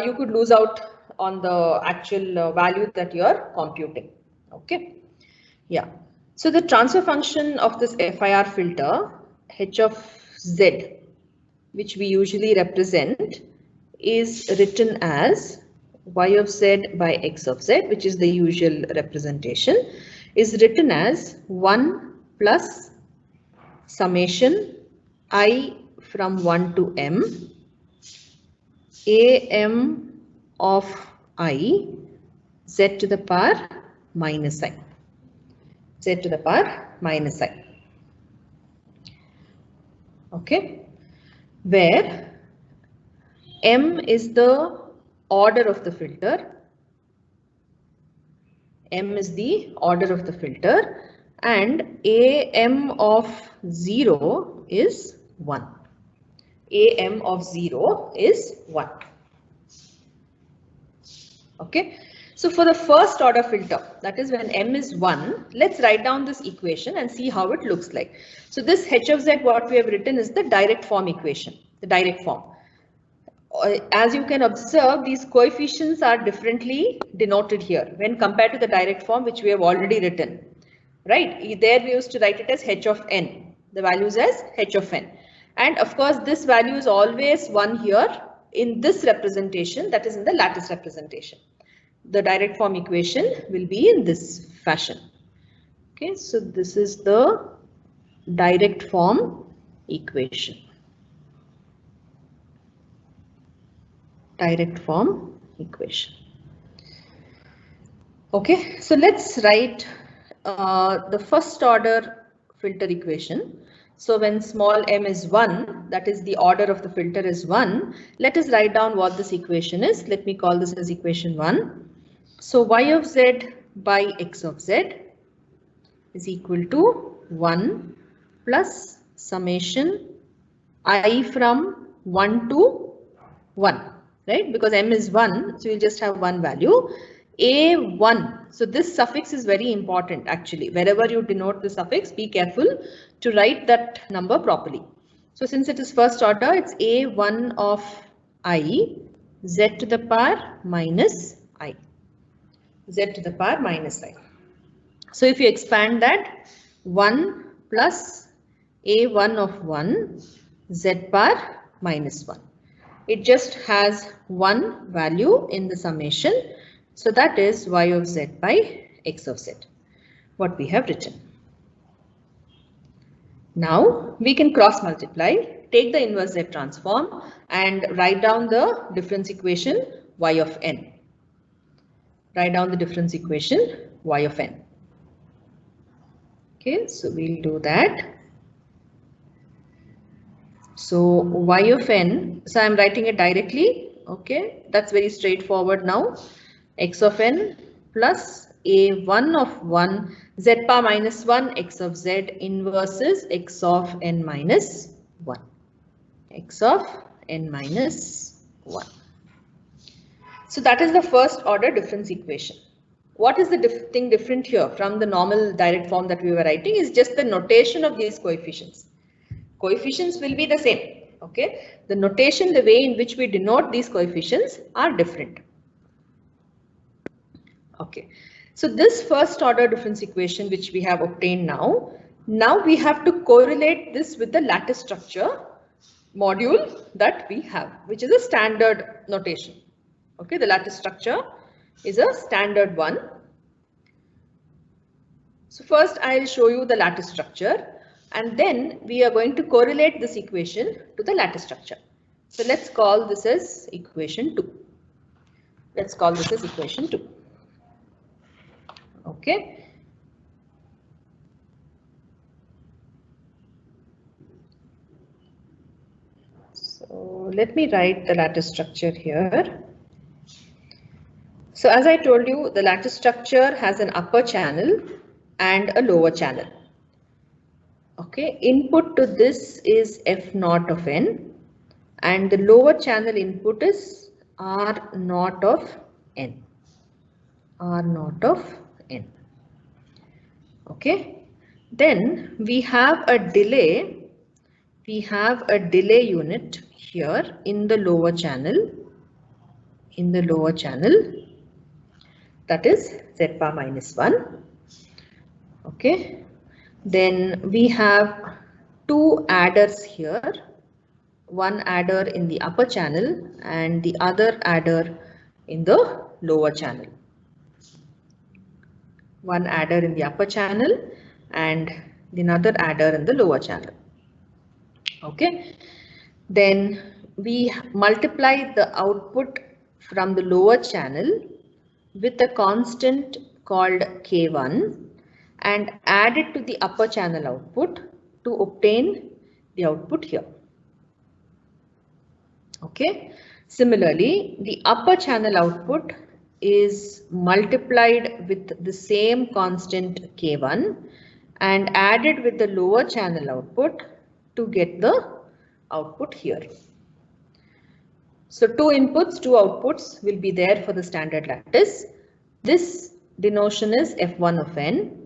you could lose out on the actual value that you are computing. Okay. Yeah. So the transfer function of this FIR filter, h of z, which we usually represent, is written as y of z by x of z, which is the usual representation, is written as 1 plus summation I from 1 to m, am of I, z to the power minus I, z to the power minus I. Okay, where m is the order of the filter, m is the order of the filter, and am of 0 is 1. Am of 0 is 1. Okay, so for the first order filter, that is when m is 1, let's write down this equation and see how it looks like. So this h of z, what we have written is the direct form equation, the direct form. As you can observe, these coefficients are differently denoted here when compared to the direct form which we have already written. Right, there we used to write it as h of n, the values as h of n. And of course, this value is always 1 here in this representation, that is in the lattice representation. The direct form equation will be in this fashion. Okay, so this is the direct form equation. Direct form equation. Okay, so let's write the first order filter equation. So when small m is 1, that is the order of the filter is 1, let us write down what this equation is. Let me call this as equation 1. So y of z by x of z is equal to 1 plus summation I from 1 to 1, right? Because m is 1, so we'll just have one value. A1, so this suffix is very important actually. Wherever you denote the suffix, be careful to write that number properly. So since it is first order, it's A1 of I, z to the power minus I, z to the power minus I. So if you expand that, 1 plus A1 of 1, z power minus 1. It just has one value in the summation. So that is y of z by x of z, what we have written. Now we can cross multiply, take the inverse z transform and write down the difference equation y of n. Write down the difference equation y of n. Okay, so we'll do that. So y of n, so I'm writing it directly. Okay, that's very straightforward now. X of n plus a1 of 1, z power minus 1, x of z inverses x of n minus 1. X of n minus 1. So that is the first order difference equation. What is the thing different here from the normal direct form that we were writing is just the notation of these coefficients. Coefficients will be the same. Okay, the notation, the way in which we denote these coefficients are different. Okay, so this first order difference equation which we have obtained now we have to correlate this with the lattice structure module that we have, which is a standard notation. Okay, the lattice structure is a standard one. So first I'll show you the lattice structure and then we are going to correlate this equation to the lattice structure. So let's call this as equation 2. Let's call this as equation 2. Okay. So let me write the lattice structure here. So as I told you, the lattice structure has an upper channel and a lower channel. Okay, input to this is F naught of n and the lower channel input is R naught of n. R naught of n. Okay, then we have a delay. We have a delay unit here in the lower channel. In the lower channel, that is Z bar minus 1. Okay, then we have two adders here, one adder in the upper channel and the other adder in the lower channel. One adder in the upper channel and another adder in the lower channel. Okay, then we multiply the output from the lower channel with a constant called K1 and add it to the upper channel output to obtain the output here. Okay. Similarly, the upper channel output is multiplied with the same constant K1 and added with the lower channel output to get the output here. So two inputs, two outputs will be there for the standard lattice. This denotion is F1 of n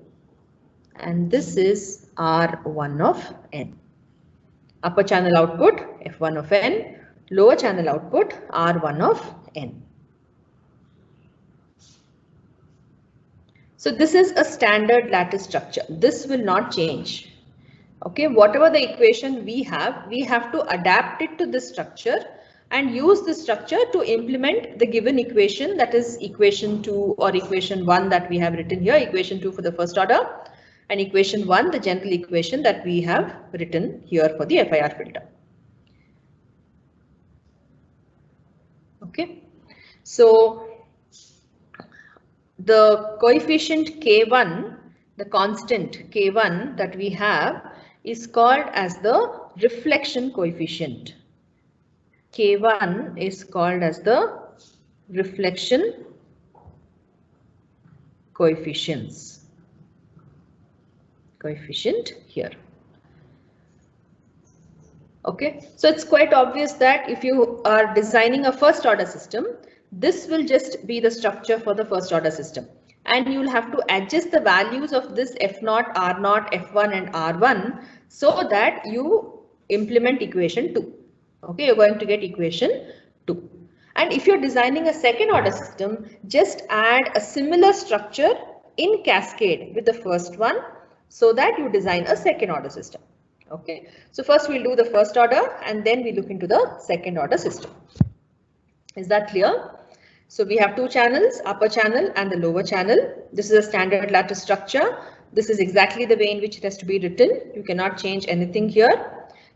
and this is R1 of n. Upper channel output F1 of n, lower channel output R1 of n. So this is a standard lattice structure. This will not change. Okay, whatever the equation we have to adapt it to this structure and use this structure to implement the given equation, that is equation 2 or equation 1 that we have written here, equation 2 for the first order and equation 1, the general equation that we have written here for the FIR filter. Okay, so the coefficient K1, the constant K1 that we have is called as the reflection coefficient. K1 is called as the reflection coefficient here. Okay, so it's quite obvious that if you are designing a first order system, this will just be the structure for the first order system and you will have to adjust the values of this F0, R0, F1 and R1 so that you implement equation 2. Okay, you're going to get equation 2. And if you're designing a second order system, just add a similar structure in cascade with the first one so that you design a second order system. Okay, so first we'll do the first order and then we look into the second order system. Is that clear? So we have two channels, upper channel and the lower channel. This is a standard lattice structure. This is exactly the way in which it has to be written. You cannot change anything here.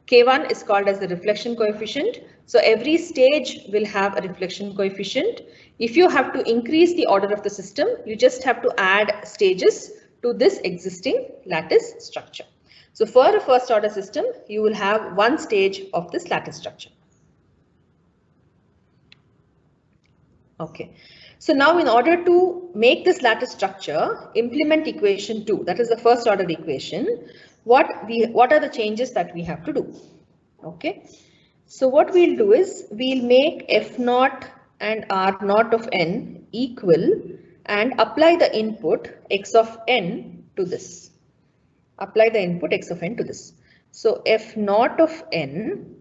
K1 is called as the reflection coefficient. So every stage will have a reflection coefficient. If you have to increase the order of the system, you just have to add stages to this existing lattice structure. So for a first order system, you will have one stage of this lattice structure. Okay, so now in order to make this lattice structure, implement equation 2, that is the first order equation, what are the changes that we have to do? Okay, so what we'll do is we'll make F0 and R0 of n equal and apply the input x of n to this. Apply the input x of n to this. So F0 of n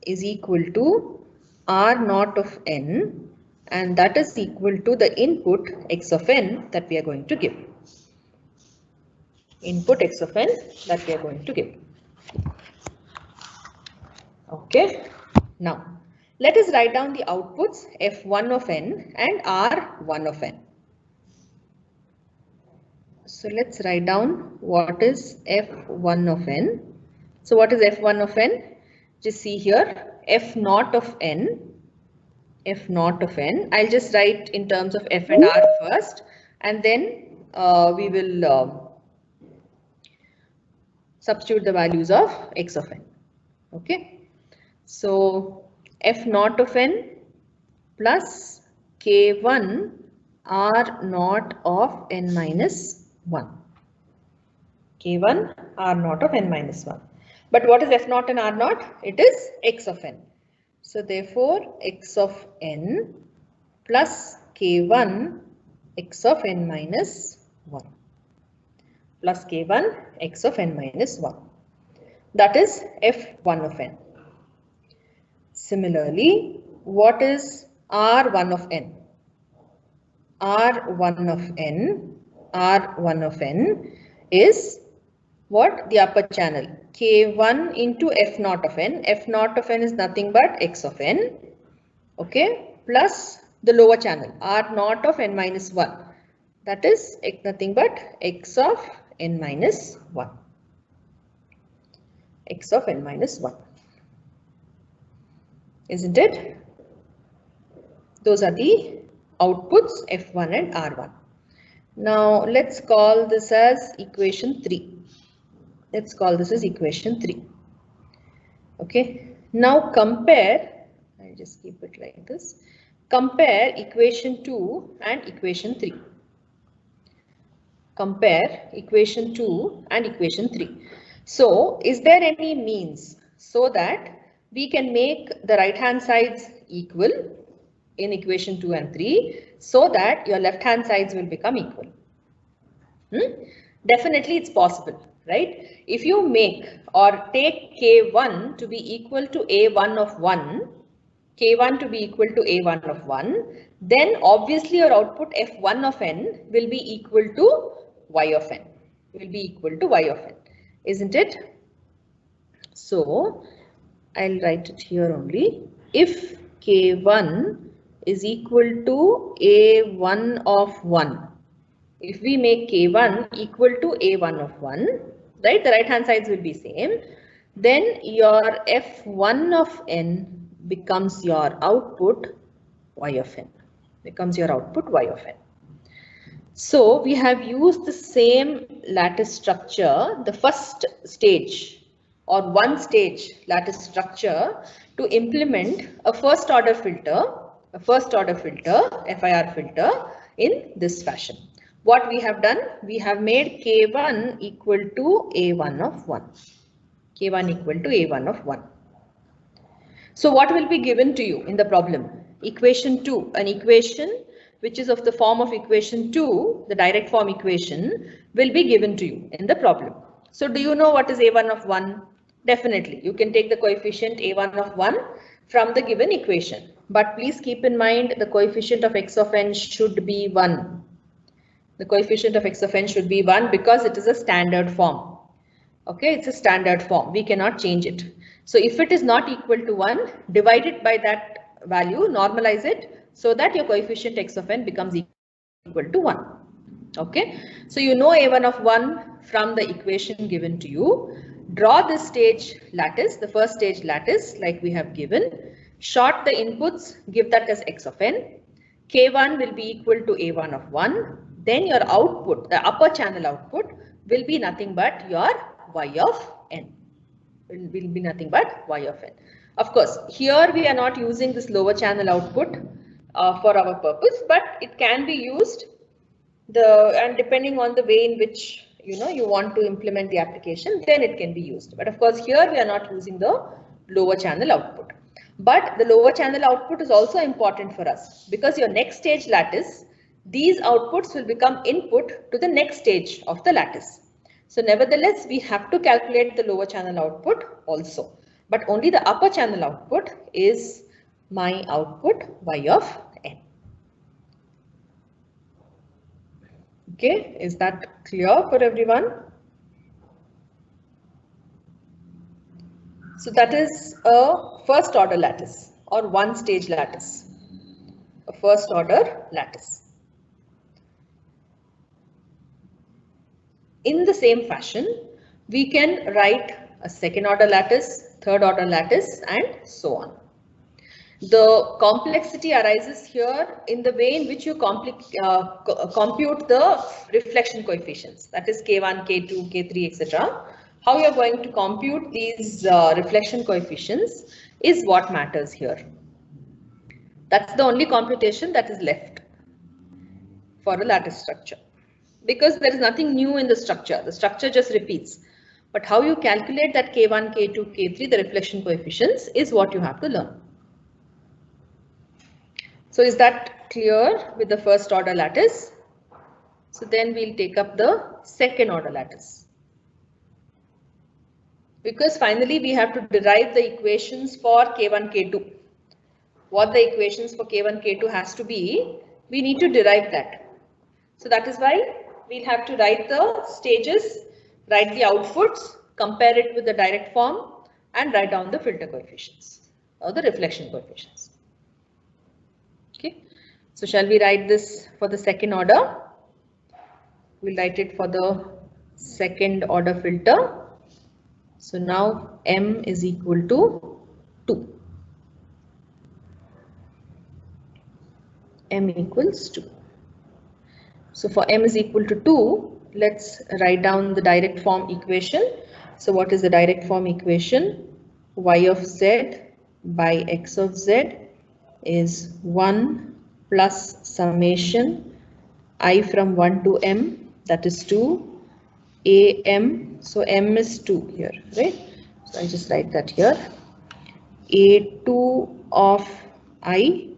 is equal to R0 of n and that is equal to the input x of n that we are going to give. Input x of n that we are going to give. Okay, now let us write down the outputs F1 of n and R1 of n. So let's write down what is f1 of n. So what is f1 of n? Just see here, f naught of n. F naught of n. I'll just write in terms of f and r first, and then we will substitute the values of x of n. Okay. So f naught of n plus k1 r naught of n minus 1. K1 r naught of n minus 1. But what is f naught and r naught? It is x of n. So therefore x of n plus k1 x of n minus 1 plus k1 x of n minus 1. That is f1 of n. Similarly, what is r1 of n? r1 of n is what? The upper channel. K1 into f naught of n. F naught of n is nothing but x of n. Okay. Plus the lower channel. R naught of n minus 1. That is nothing but x of n minus 1. X of n minus 1. Isn't it? Those are the outputs f1 and r1. Now let's call this as equation 3. Let's call this as equation 3. Okay. Now compare, I'll just keep it like this. Compare equation 2 and equation 3. Compare equation 2 and equation 3. So is there any means so that we can make the right hand sides equal in equation 2 and 3 so that your left hand sides will become equal? Definitely it's possible, right? If you make or take k1 to be equal to a1 of 1, k1 to be equal to a1 of 1, then obviously your output f1 of n will be equal to y of n, will be equal to y of n, isn't it? So I'll write it here only. If k1 is equal to a1 of 1, if we make k1 equal to a1 of 1, right, the right hand sides will be same, then your f1 of n becomes your output y of n, becomes your output y of n. So we have used the same lattice structure, the first stage or one stage lattice structure, to implement a first order filter, FIR filter in this fashion. What we have done, we have made k1 equal to a1 of 1. K1 equal to a1 of 1. So what will be given to you in the problem? Equation 2, an equation which is of the form of equation 2, the direct form equation, will be given to you in the problem. So do you know what is a1 of 1? Definitely, you can take the coefficient a1 of 1 from the given equation. But please keep in mind the coefficient of x of n should be 1. The coefficient of x of n should be 1 because it is a standard form. Okay, it's a standard form. We cannot change it. So if it is not equal to 1, divide it by that value, normalize it so that your coefficient x of n becomes equal to 1. Okay, so you know a1 of 1 from the equation given to you. Draw this stage lattice, the first stage lattice like we have given. Short the inputs, give that as x of n. K1 will be equal to a1 of 1. Then your output, the upper channel output, will be nothing but your y of n. Will be nothing but y of n. Of course, here we are not using this lower channel output for our purpose, but it can be used and depending on the way in which you want to implement the application, then it can be used. But of course, here we are not using the lower channel output. But the lower channel output is also important for us because your next stage lattice, these outputs will become input to the next stage of the lattice. So nevertheless, we have to calculate the lower channel output also, but only the upper channel output is my output y of n. Okay, is that clear for everyone? So that is a first order lattice or one stage lattice, a first order lattice. In the same fashion, we can write a second order lattice, third order lattice, and so on. The complexity arises here in the way in which you compute the reflection coefficients, that is K1, K2, K3, etc. How you are going to compute these reflection coefficients is what matters here. That's the only computation that is left for a lattice structure, because there is nothing new in the structure just repeats. But how you calculate that K1, K2, K3, the reflection coefficients, is what you have to learn. So is that clear with the first order lattice? So then we'll take up the second order lattice. Because finally we have to derive the equations for K1, K2. What the equations for K1, K2 has to be, we need to derive that. So that is why we'll have to write the stages, write the outputs, compare it with the direct form, and write down the filter coefficients or the reflection coefficients. Okay. So shall we write this for the second order? We'll write it for the second order filter. So now M is equal to 2. M equals 2. So for M is equal to 2, let's write down the direct form equation. So what is the direct form equation? Y of Z by X of Z is 1 plus summation I from 1 to M, that is 2, AM, so M is 2 here, right? So I just write that here. A2 of I,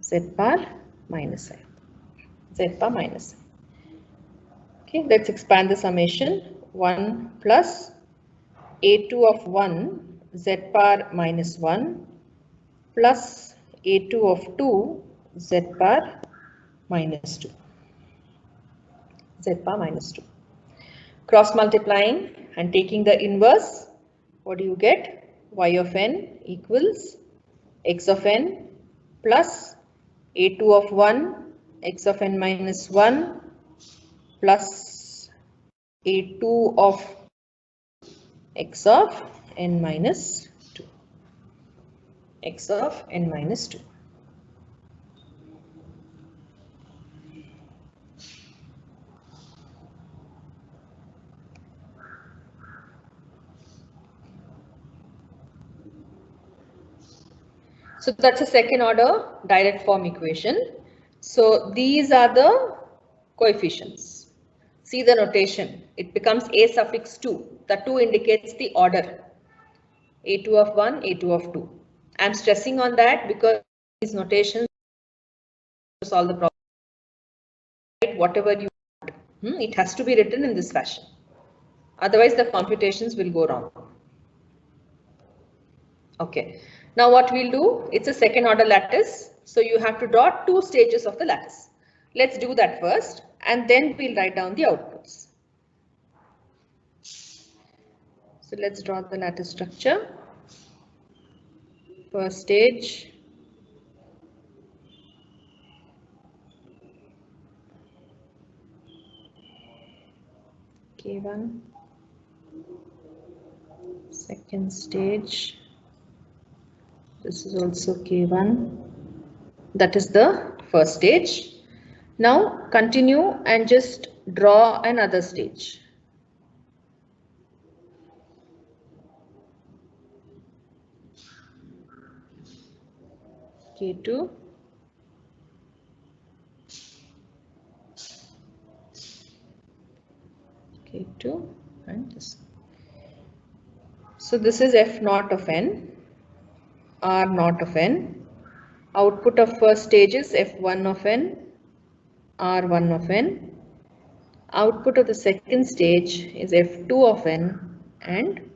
Z bar minus I. Z bar minus I. Okay, let's expand the summation. 1 plus A2 of 1, Z bar minus 1, plus A2 of 2, Z bar minus 2. Z bar minus 2. Cross multiplying and taking the inverse, what do you get? Y of n equals X of n plus A2 of 1, X of n minus 1 plus A2 of X of n minus 2. X of n minus 2. So that's a second order direct form equation. So these are the coefficients. See the notation. It becomes A suffix 2. The 2 indicates the order. A2 of 1, A2 of 2. I'm stressing on that because these notations solve the problem. Write whatever you want. It has to be written in this fashion. Otherwise the computations will go wrong. Okay. Now what we'll do, it's a second order lattice. So you have to draw 2 stages of the lattice. Let's do that first and then we'll write down the outputs. So let's draw the lattice structure. First stage. K1. Second stage. This is also K1. That is the first stage. Now continue and just draw another stage. K2. K2 and this. So this is F naught of n, R naught of n. Output of first stage is F1 of n, R1 of n. Output of the second stage is F2 of n and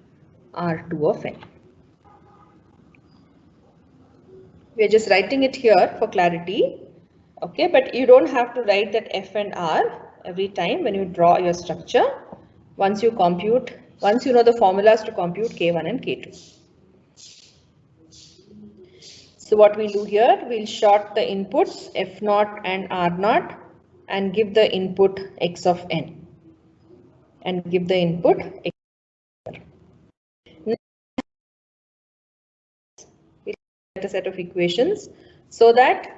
R2 of n. We are just writing it here for clarity. Okay, but you don't have to write that F and R every time when you draw your structure. Once you know the formulas to compute K1 and K2. So what we'll do here, we'll short the inputs F0 and R0 and give the input X of n. and give the input. We'll get a set of equations so that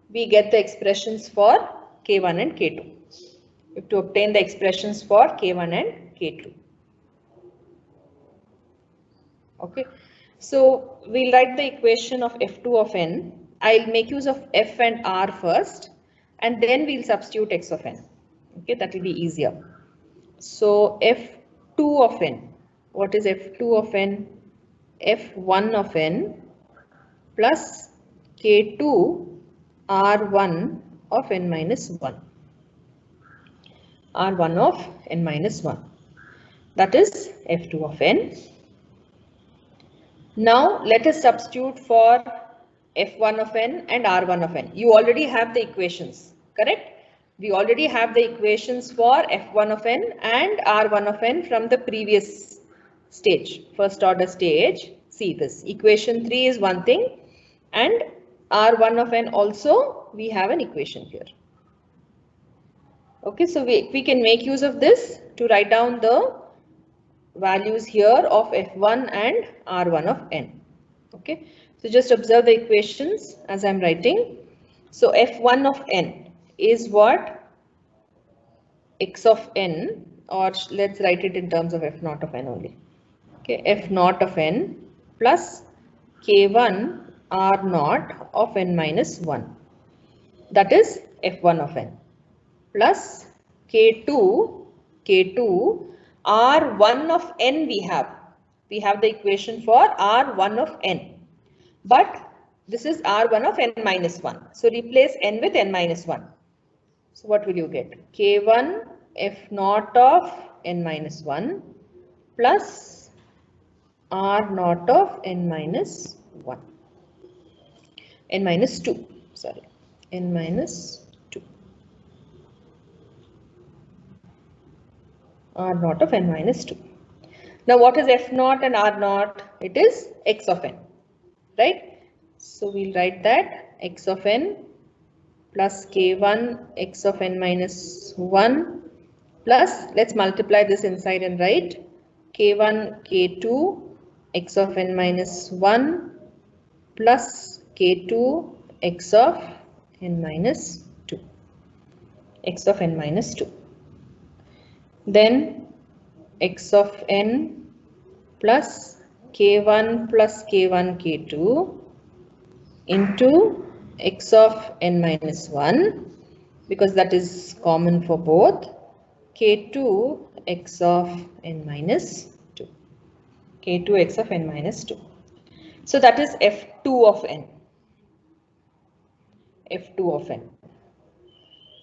we get the expressions for K1 and K2. We have to obtain the expressions for K1 and K2. Okay, so we'll write the equation of F2 of n. I'll make use of F and R first, and then we'll substitute X of n. Okay, that will be easier. So F2 of n, what is F2 of n? F1 of n plus K2 R1 of n minus 1. R1 of n minus 1. That is F2 of n. Now let us substitute for F1 of n and R1 of n. You already have the equations, correct? We already have the equations for F1 of n and R1 of n from the previous stage, first order stage. See this, equation 3 is one thing, and R1 of n also we have an equation here. Okay, so we can make use of this to write down the values here of F1 and R1 of n. Okay, so just observe the equations as I'm writing. So F1 of n is what? X of n, or let's write it in terms of F0 of n only. Okay, F0 of n plus K1 R0 of n minus 1. That is F1 of n plus K2 R1 of n we have. We have the equation for R1 of n. But this is R1 of n minus 1. So replace n with n minus 1. So what will you get? K1 F0 of n minus 1 plus R0 of n minus 1. N minus 2. Sorry. N minus 2. R0 of n minus 2. Now what is F0 and R0? It is X of n. Right? So we'll write that X of n plus K1 X of n minus 1 plus, let's multiply this inside and write K1 K2 X of n minus 1 plus K2 X of n minus 2. X of n minus 2. Then X of n plus K1 plus K1 K2 into X of n minus 1, because that is common for both, K2 X of n minus 2. K2 X of n minus 2. So that is F2 of n. F2 of n.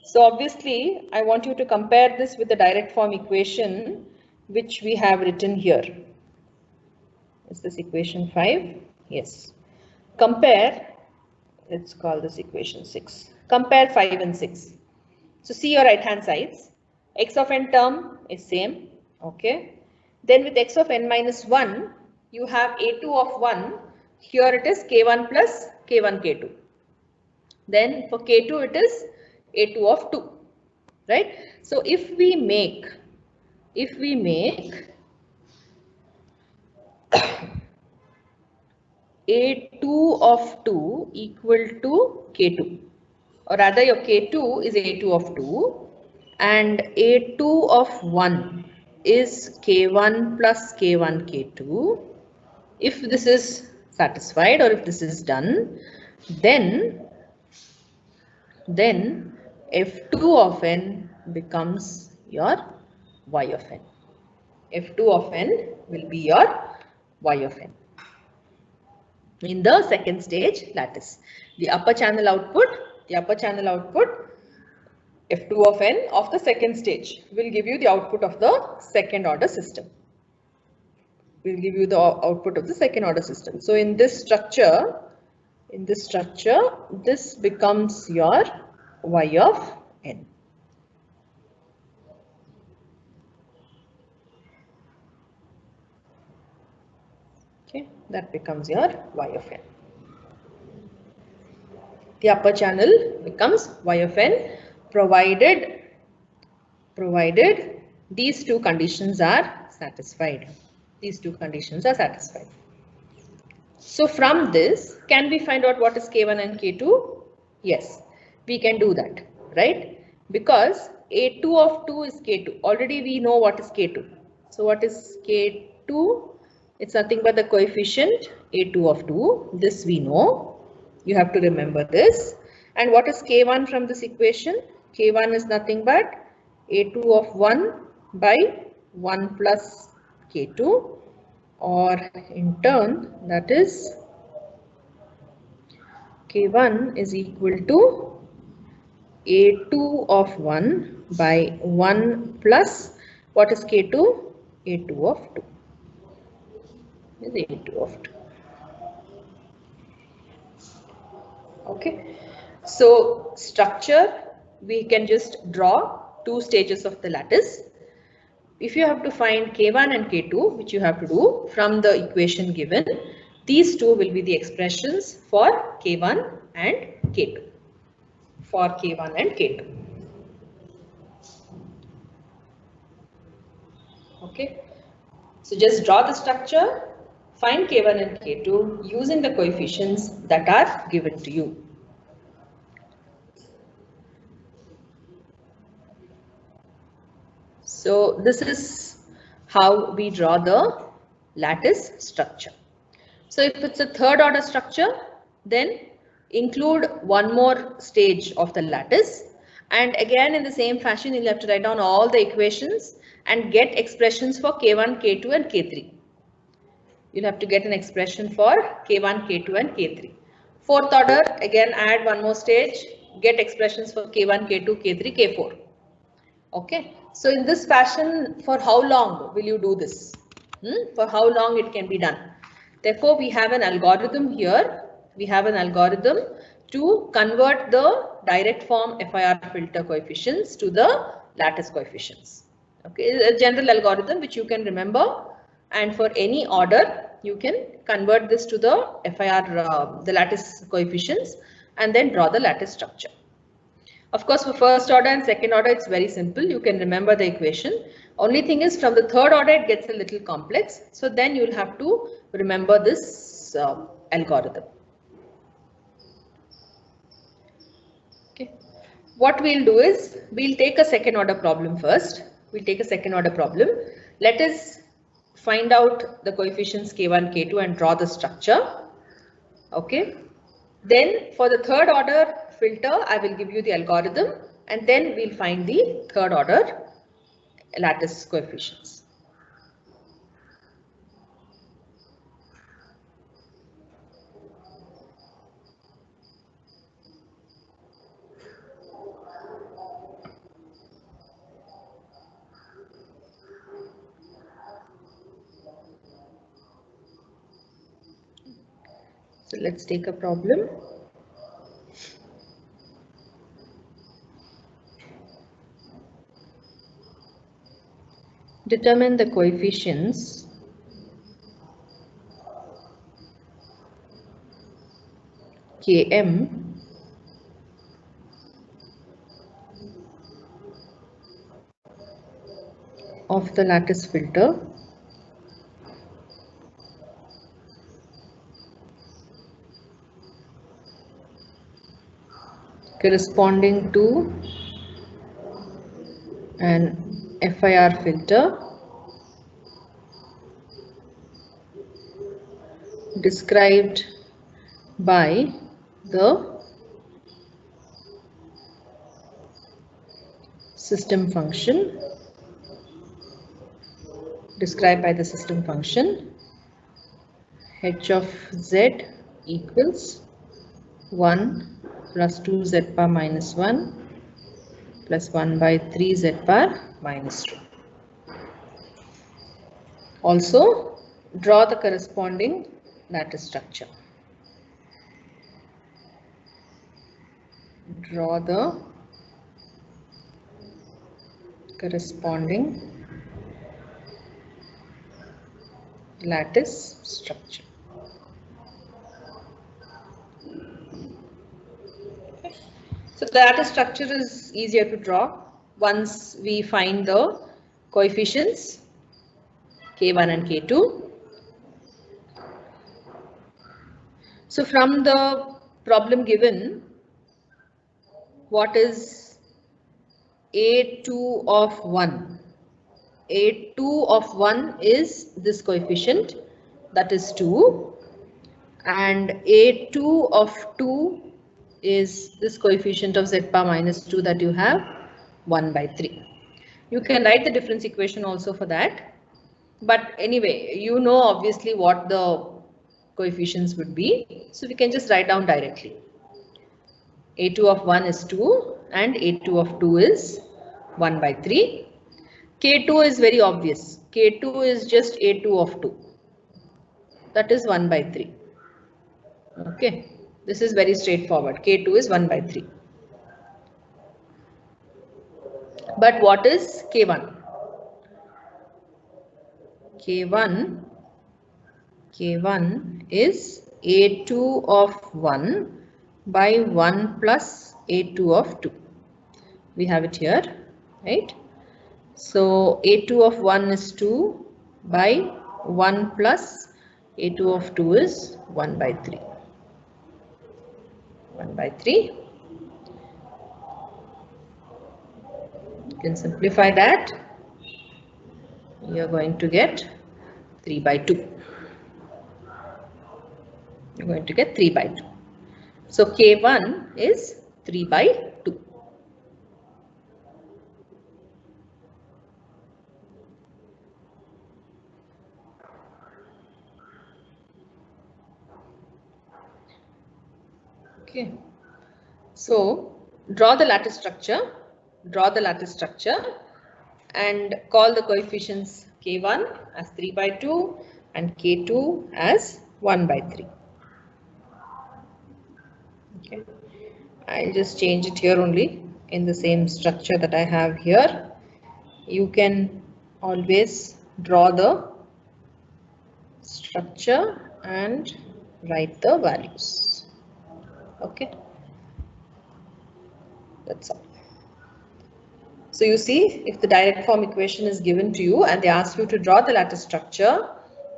So obviously, I want you to compare this with the direct form equation which we have written here. Is this equation 5? Yes. Compare, let's call this equation 6. Compare 5 and 6. So see your right hand sides. X of n term is same. Okay. Then with X of n minus 1, you have A2 of 1. Here it is K1 plus K1 K2. Then for K2 it is A2 of 2. Right. So if we make A2 of 2 equal to K2, or rather your K2 is A2 of 2 and A2 of 1 is K1 plus K1 K2. If this is satisfied, or if this is done, then F2 of n becomes your Y of n. F2 of n will be your Y of n. In the second stage lattice, the upper channel output F2 of n of the second stage will give you the output of the second order system. Will give you the output of the second order system. So in this structure, this becomes your Y of n. Okay, that becomes your Y of n. The upper channel becomes Y of n provided these two conditions are satisfied. These two conditions are satisfied. So from this, can we find out what is K1 and K2? Yes, we can do that, right? Because A2 of 2 is K2. Already we know what is K2. So what is K2? It's nothing but the coefficient A2 of 2. This we know. You have to remember this. And what is K1 from this equation? K1 is nothing but A2 of 1 by 1 plus K2. Or in turn, that is K1 is equal to A2 of 1 by 1 plus, what is K2? A2 of 2 is A2 of 2. Okay, so structure, we can just draw two stages of the lattice. If you have to find K1 and K2, which you have to do from the equation given, these two will be the expressions for K1 and K2. For K1 and K2. Okay, so just draw the structure, find K1 and K2 using the coefficients that are given to you. So this is how we draw the lattice structure. So if it's a third order structure, then include one more stage of the lattice, and again in the same fashion you'll have to write down all the equations and get expressions for K1, K2 and K3. You'll have to get an expression for K1, K2 and K3. Fourth order, again add one more stage, get expressions for K1, K2, K3, K4. Okay, so in this fashion, for how long will you do this? For how long it can be done? Therefore, we have an algorithm here. We have an algorithm to convert the direct form FIR filter coefficients to the lattice coefficients. Okay, a general algorithm which you can remember, and for any order you can convert this to the FIR, the lattice coefficients, and then draw the lattice structure. Of course, for first order and second order, it's very simple. You can remember the equation. Only thing is from the third order, it gets a little complex. So then you'll have to remember this algorithm. Okay. What we'll do is, we'll take a second order problem first. We'll take a second order problem. Let us find out the coefficients K1, K2 and draw the structure. Okay. Then for the third order filter, I will give you the algorithm, and then we'll find the third order lattice coefficients. So let's take a problem. Determine the coefficients Km of the lattice filter corresponding to an FIR filter described by the system function, h of z equals 1 plus 2z power minus 1 plus 1 by 3z power minus 2. Also, draw the corresponding lattice structure. Draw the corresponding lattice structure. So the lattice structure is easier to draw once we find the coefficients K1 and K2. So from the problem given, what is A2 of 1? A2 of 1 is this coefficient, that is 2, and A2 of 2 is this coefficient of z power minus 2 that you have, 1 by 3. You can write the difference equation also for that. But anyway, you know obviously what the coefficients would be. So we can just write down directly. A2 of 1 is 2 and A2 of 2 is 1 by 3. K2 is very obvious. K2 is just A2 of 2. That is 1 by 3. Okay. This is very straightforward. K2 is 1 by 3. But what is K1? K1 is A2 of 1 by 1 plus A2 of 2. We have it here, right? So A2 of 1 is 2 by 1 plus A2 of 2 is 1 by 3. 1 by 3. You can simplify that. You are going to get 3 by 2. You're going to get 3 by 2. So K1 is 3 by 2. Okay. So draw the lattice structure. And call the coefficients K1 as 3 by 2 and K2 as 1 by 3. Okay. I'll just change it here only in the same structure that I have here. You can always draw the structure and write the values. Okay. That's all. So you see, if the direct form equation is given to you and they ask you to draw the lattice structure,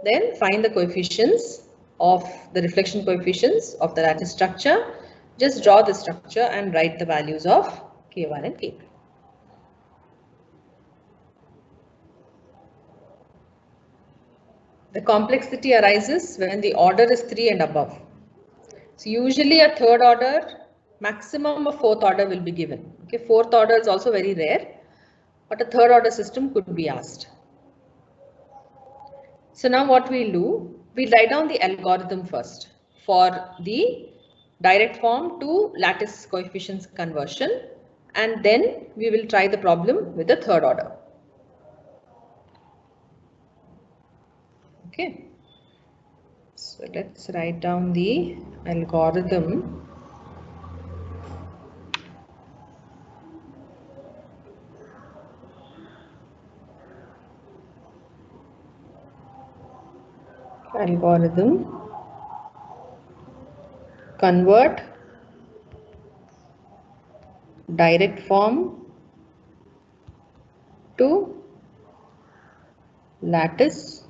then find the coefficients of the reflection coefficients of the lattice structure. Just draw the structure and write the values of K1 and K2. The complexity arises when the order is 3 and above. So usually a third order, maximum of fourth order will be given. Okay, fourth order is also very rare, but a third order system could be asked. So now what we'll do, we'll write down the algorithm first for the direct form to lattice coefficients conversion, and then we will try the problem with the third order. Okay. So let's write down the algorithm. Convert direct form to lattice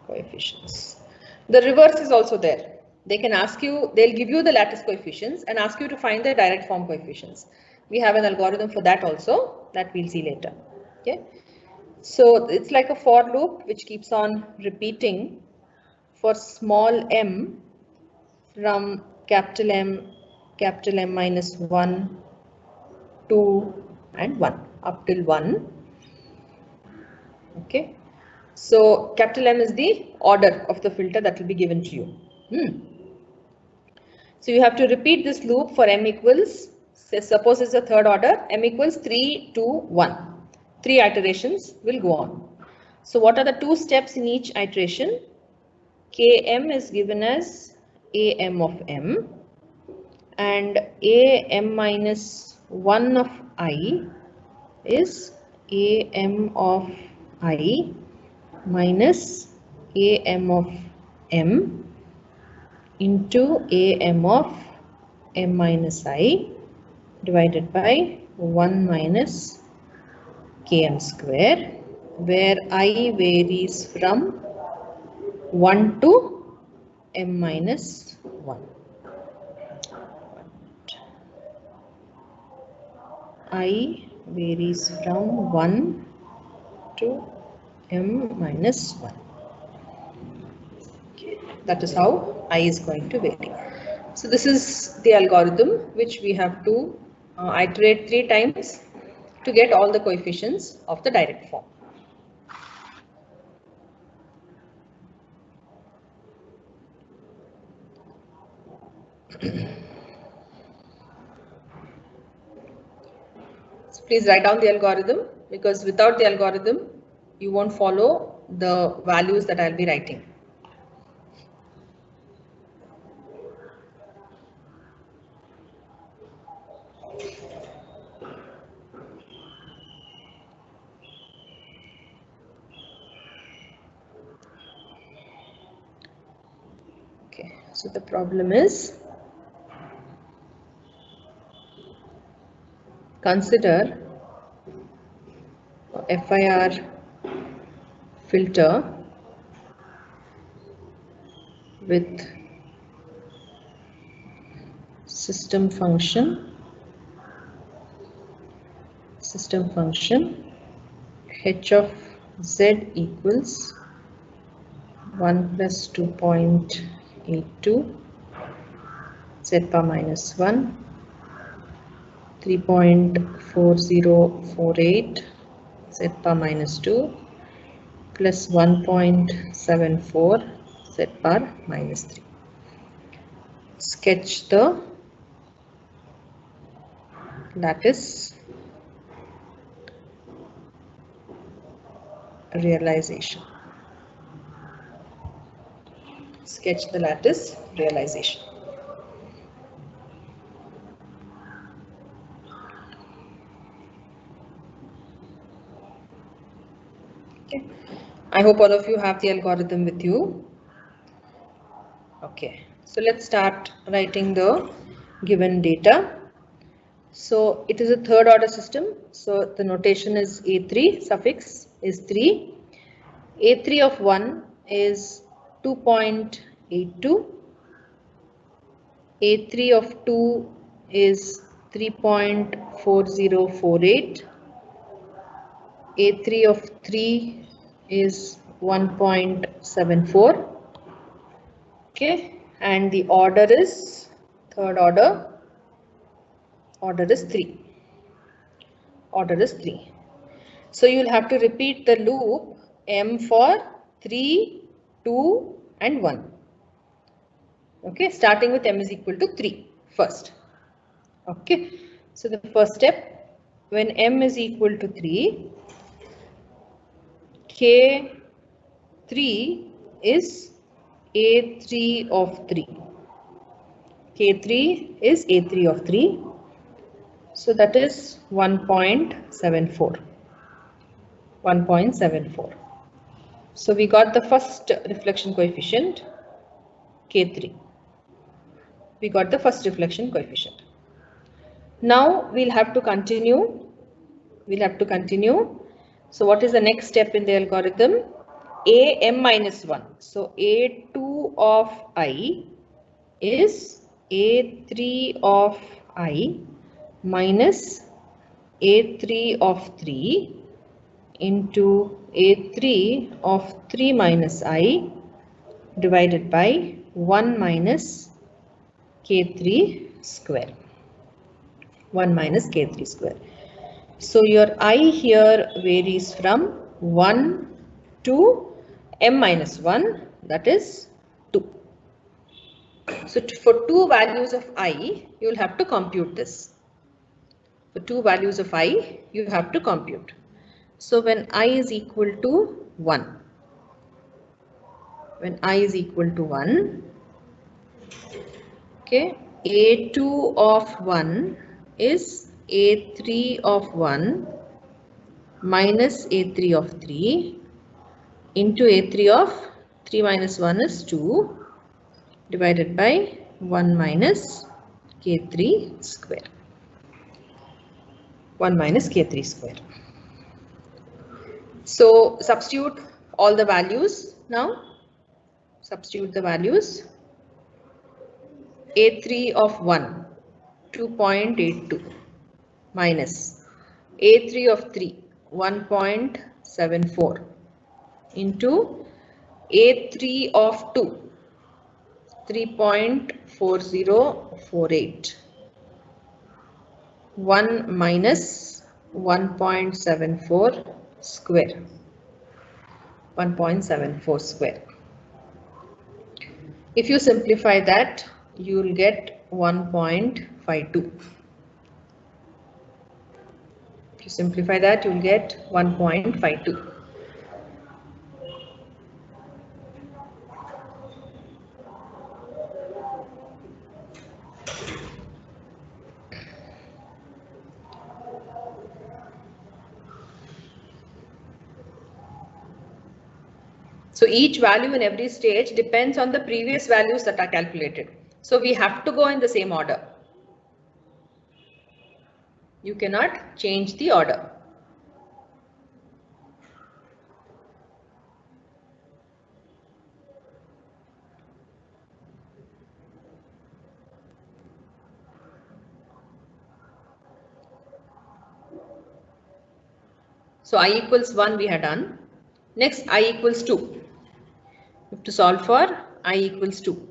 coefficients. The reverse is also there. They can ask you, they'll give you the lattice coefficients and ask you to find the direct form coefficients. We have an algorithm for that also, that we'll see later. Okay. So it's like a for loop which keeps on repeating for small m from capital M minus 1, 2 and 1 up till 1. Okay. So capital M is the order of the filter that will be given to you. So you have to repeat this loop for m equals, suppose it's a third order, m equals 3, 2, 1. 3 iterations will go on. So what are the 2 steps in each iteration? Km is given as am of m, and am minus 1 of I is am of I minus am of m into am of m minus I divided by 1 minus km square, where I varies from 1 to m minus 1. I varies from 1 to m minus 1. Okay. That is how I is going to vary. So this is the algorithm which we have to iterate 3 times to get all the coefficients of the direct form. So please write down the algorithm, because without the algorithm you won't follow the values that I'll be writing. Okay, so the problem is, consider a FIR filter with system function h of z equals 1 plus 2.82 z power minus 1, 3.4048 z power minus 2 plus 1.74 z power minus 3. Sketch the lattice realization. Sketch the lattice realization. Okay. I hope all of you have the algorithm with you. Okay, so let's start writing the given data. So it is a third order system. So the notation is A3, suffix is 3. A3 of 1 is 2.82. A3 of 2 is 3.4048. A3 of 3 is 1.74. Okay, and the order is third order. Order is 3. Order is 3. So you will have to repeat the loop m for 3, 2 and 1. Okay, starting with m is equal to 3 first. Okay, so the first step, when m is equal to 3, K3 is A3 of 3. K3 is A3 of 3. So that is 1.74. 1.74. So we got the first reflection coefficient, K3. We got the first reflection coefficient. Now we'll have to continue. So what is the next step in the algorithm? AM minus 1. So A2 of I is A3 of I minus A3 of 3 into A3 of 3 minus I divided by 1 minus K3 square. 1 minus K3 square. So your I here varies from 1 to m minus 1, that is 2. So for 2 values of I, you will have to compute this. For 2 values of I, you have to compute. So when I is equal to 1, okay, A2 of 1 is A3 of 1 minus A3 of 3 into A3 of 3 minus 1 is 2 divided by 1 minus K3 square. 1 minus K3 square. So substitute all the values now. Substitute the values. A3 of 1, 2.82 minus A3 of 3, 1.74 into A3 of 2, 3.4048. 1 minus 1.74 square. 1.74 square. If you simplify that, you will get 1.52. If you simplify that, you will get 1.52. So each value in every stage depends on the previous values that are calculated. So we have to go in the same order. You cannot change the order. So I equals 1 we had done. Next I equals 2. You have to solve for I equals 2.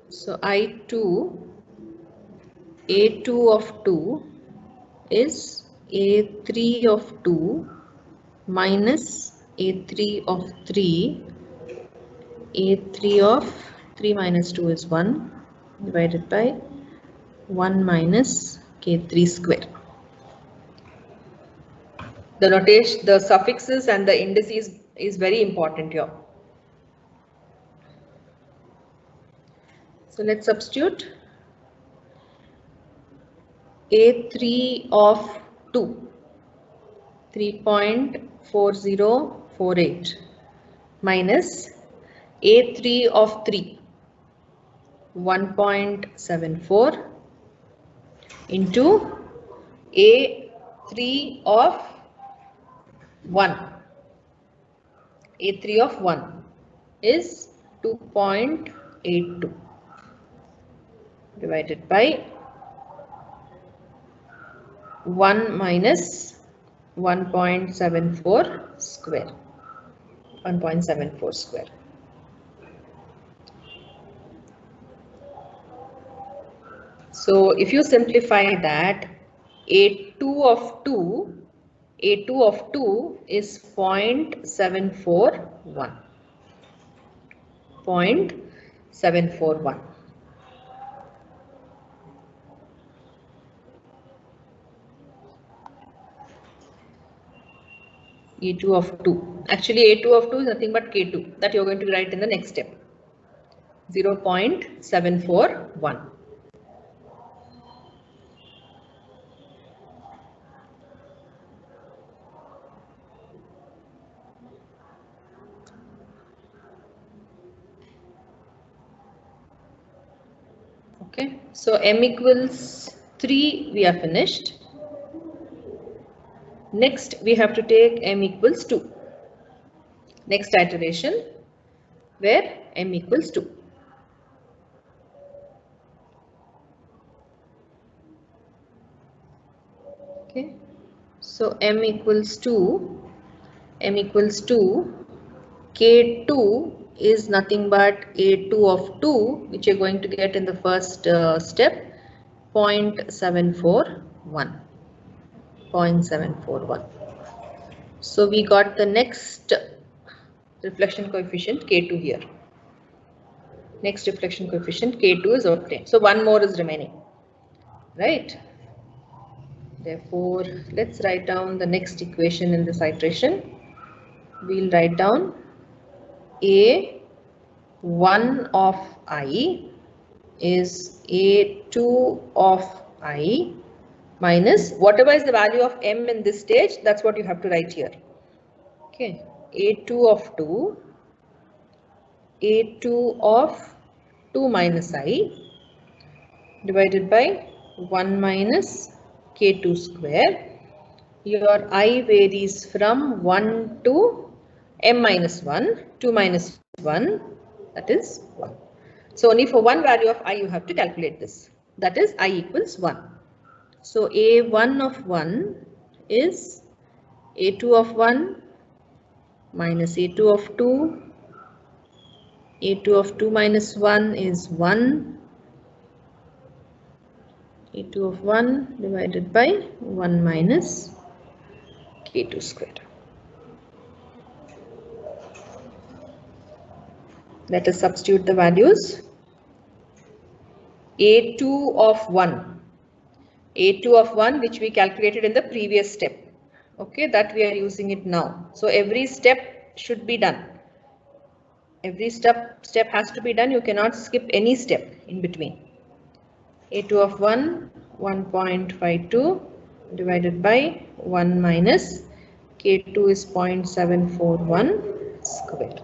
So I2, A2 of 2 is A3 of 2 minus A3 of 3. A3 of 3 minus 2 is 1 divided by 1 minus K3 square. The notation, the suffixes and the indices is very important here. So let's substitute A3 of 2, 3.4048 minus A3 of 3, 1.74 into A3 of 1. A3 of 1 is 2.82 divided by 1 minus 1.74 square. 1.74 square. So if you simplify that, A2 of 2 is 0.741. 0.741. A2 of 2. Actually, A2 of 2 is nothing but K2 that you're going to write in the next step. 0.741. Okay, so m equals 3, we are finished. Next, we have to take m equals 2. Next iteration, where m equals 2. Okay, so m equals 2. K2 is nothing but A2 of 2, which you're going to get in the first step, 0.741. 0.741. So we got the next reflection coefficient K2 here. Next reflection coefficient K2 is obtained. So one more is remaining, right? Therefore, let's write down the next equation in this iteration. We'll write down A1 of I is A2 of I minus whatever is the value of m in this stage, that's what you have to write here. Okay, A2 of 2, A2 of 2 minus I divided by 1 minus K2 square your I varies from 1 to m minus 1, 2 minus 1, that is 1. So only for one value of I you have to calculate this. That is I equals 1. So A1 of 1 is A2 of 1 minus A2 of 2. A2 of 2 minus 1 is 1. A2 of 1 divided by 1 minus K2 squared. Let us substitute the values. A2 of 1. A2 of 1 which we calculated in the previous step. Okay, that we are using it now. So every step should be done. Every step has to be done. You cannot skip any step in between. A2 of 1, 1.52 divided by 1 minus K2 is 0.741 square.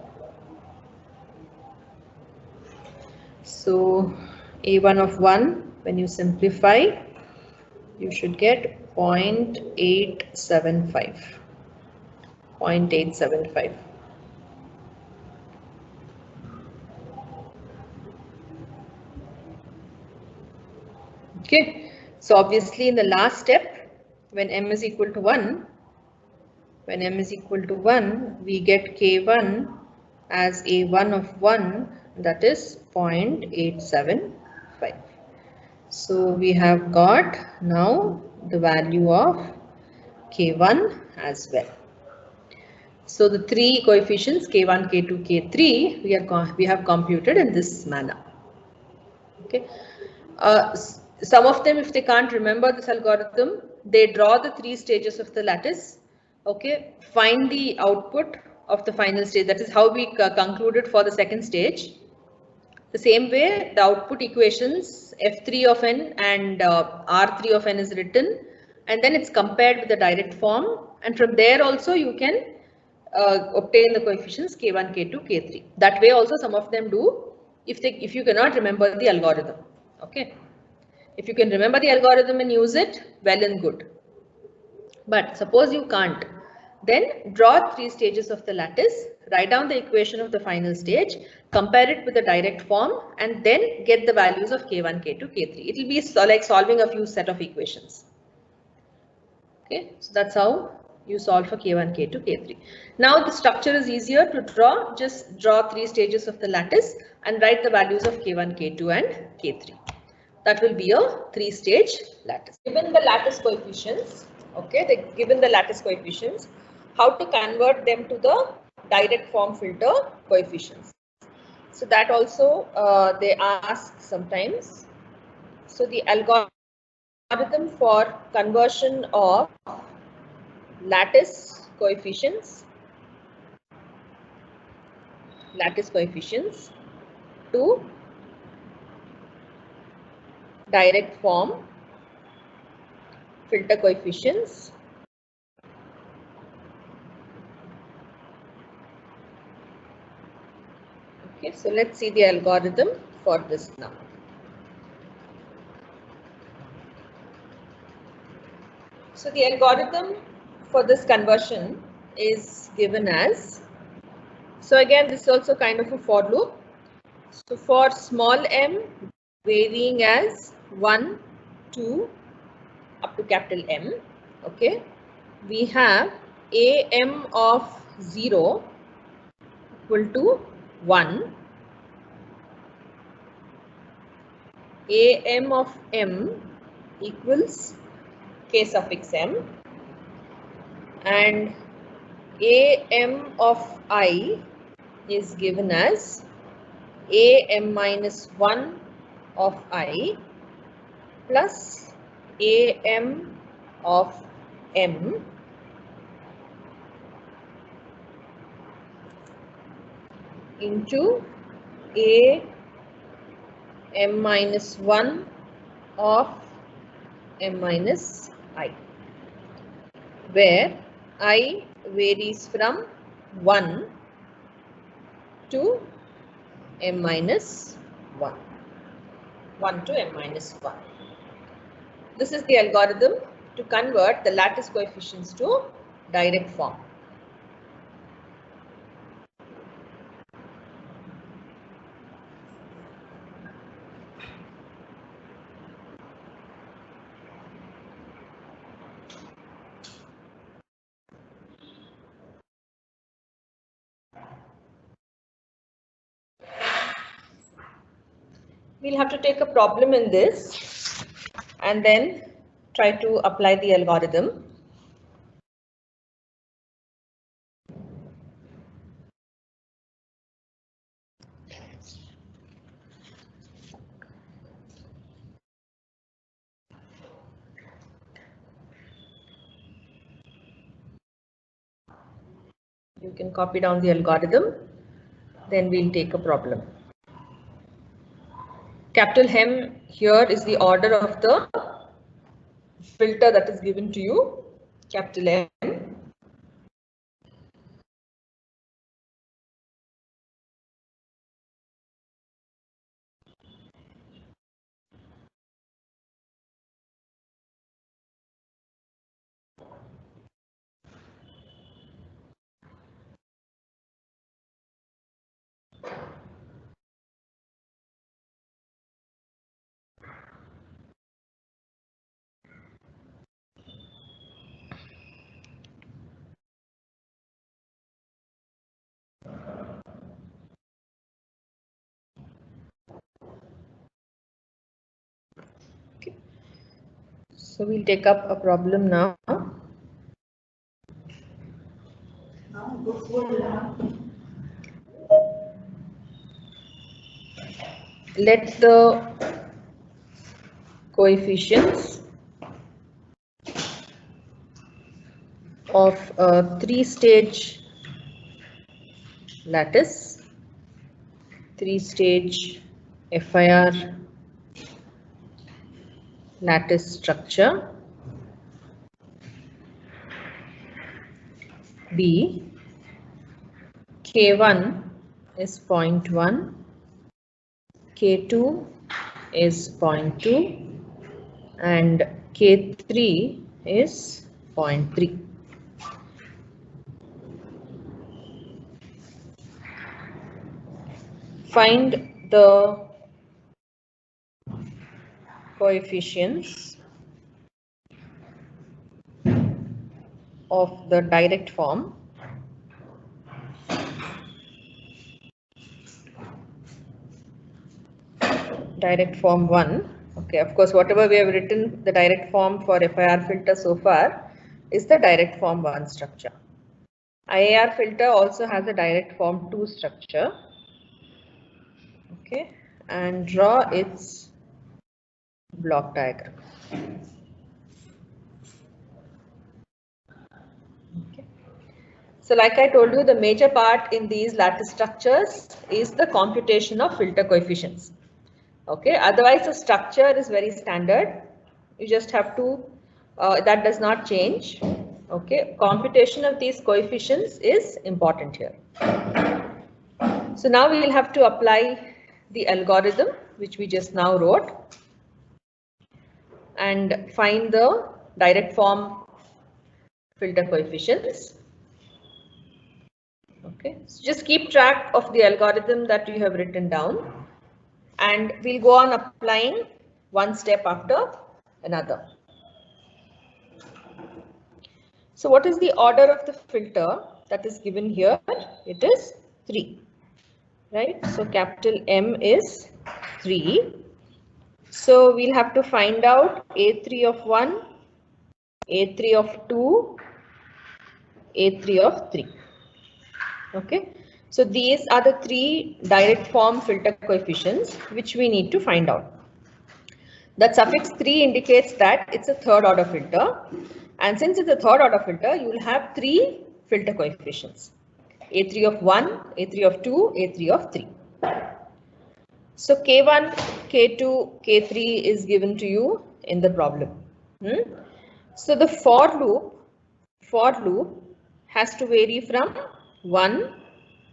So A1 of 1, when you simplify, you should get 0.875. 0.875. Okay, so obviously in the last step, when m is equal to 1, we get K1 as A1 of 1, that is 0.875. So we have got now the value of K1 as well. So the three coefficients K1, K2, K3 we have computed in this manner. Okay. Some of them, if they can't remember this algorithm, they draw the three stages of the lattice. Okay, find the output of the final stage. That is how we concluded for the second stage. The same way, the output equations F3 of n and R3 of n is written, and then it's compared with the direct form, and from there also you can obtain the coefficients K1, K2, K3. That way also some of them do, if you cannot remember the algorithm. Okay. If you can remember the algorithm and use it, well and good. But suppose you can't, then draw three stages of the lattice, write down the equation of the final stage, compare it with the direct form, and then get the values of K1, K2, K3. It will be like solving a few set of equations. Okay, so that's how you solve for K1, K2, K3. Now the structure is easier to draw. Just draw three stages of the lattice and write the values of K1, K2 and K3. That will be a three-stage lattice. Given the lattice coefficients, okay, given the lattice coefficients, how to convert them to the direct form filter coefficients. So that also they ask sometimes. So the algorithm for conversion of lattice coefficients to direct form filter coefficients. Okay, so let's see the algorithm for this now. So the algorithm for this conversion is given as, so again this is also kind of a for loop. So for small m varying as 1, 2 up to capital M, okay, we have am of 0 equal to 1, am of m equals k suffix m, and am of I is given as am minus 1 of I plus am of m into am minus 1 of m minus I, where I varies from 1 to m minus 1. 1 to m minus 1. This is the algorithm to convert the lattice coefficients to direct form. We'll have to take a problem in this and then try to apply the algorithm. You can copy down the algorithm, then we'll take a problem. Capital M here is the order of the filter that is given to you, capital M. Okay. So we'll take up a problem now. Let the coefficients of a three-stage lattice, three-stage FIR lattice structure be K1 is 0.1, K2 is 0.2 and K3 is 0.3. Find the coefficients of the direct form direct form 1. Okay, of course, whatever we have written the direct form for FIR filter so far is the direct form 1 structure. IAR filter also has a direct form 2 structure. Okay, and draw its block diagram. Okay. So like I told you, the major part in these lattice structures is the computation of filter coefficients. Okay, otherwise the structure is very standard. You just have to, that does not change. Okay, computation of these coefficients is important here. So now we will have to apply the algorithm which we just now wrote and find the direct form filter coefficients. Okay, so just keep track of the algorithm that you have written down and we'll go on applying one step after another. So what is the order of the filter that is given here? It is 3, right? So capital M is 3. So we'll have to find out A3 of 1, A3 of 2, A3 of 3. Okay, so these are the 3 direct form filter coefficients which we need to find out. That suffix 3 indicates that it's a third order filter, and since it's a third order filter, you will have 3 filter coefficients, A3 of 1, A3 of 2, A3 of 3. So K1, K2, K3 is given to you in the problem. So the for loop has to vary from 1,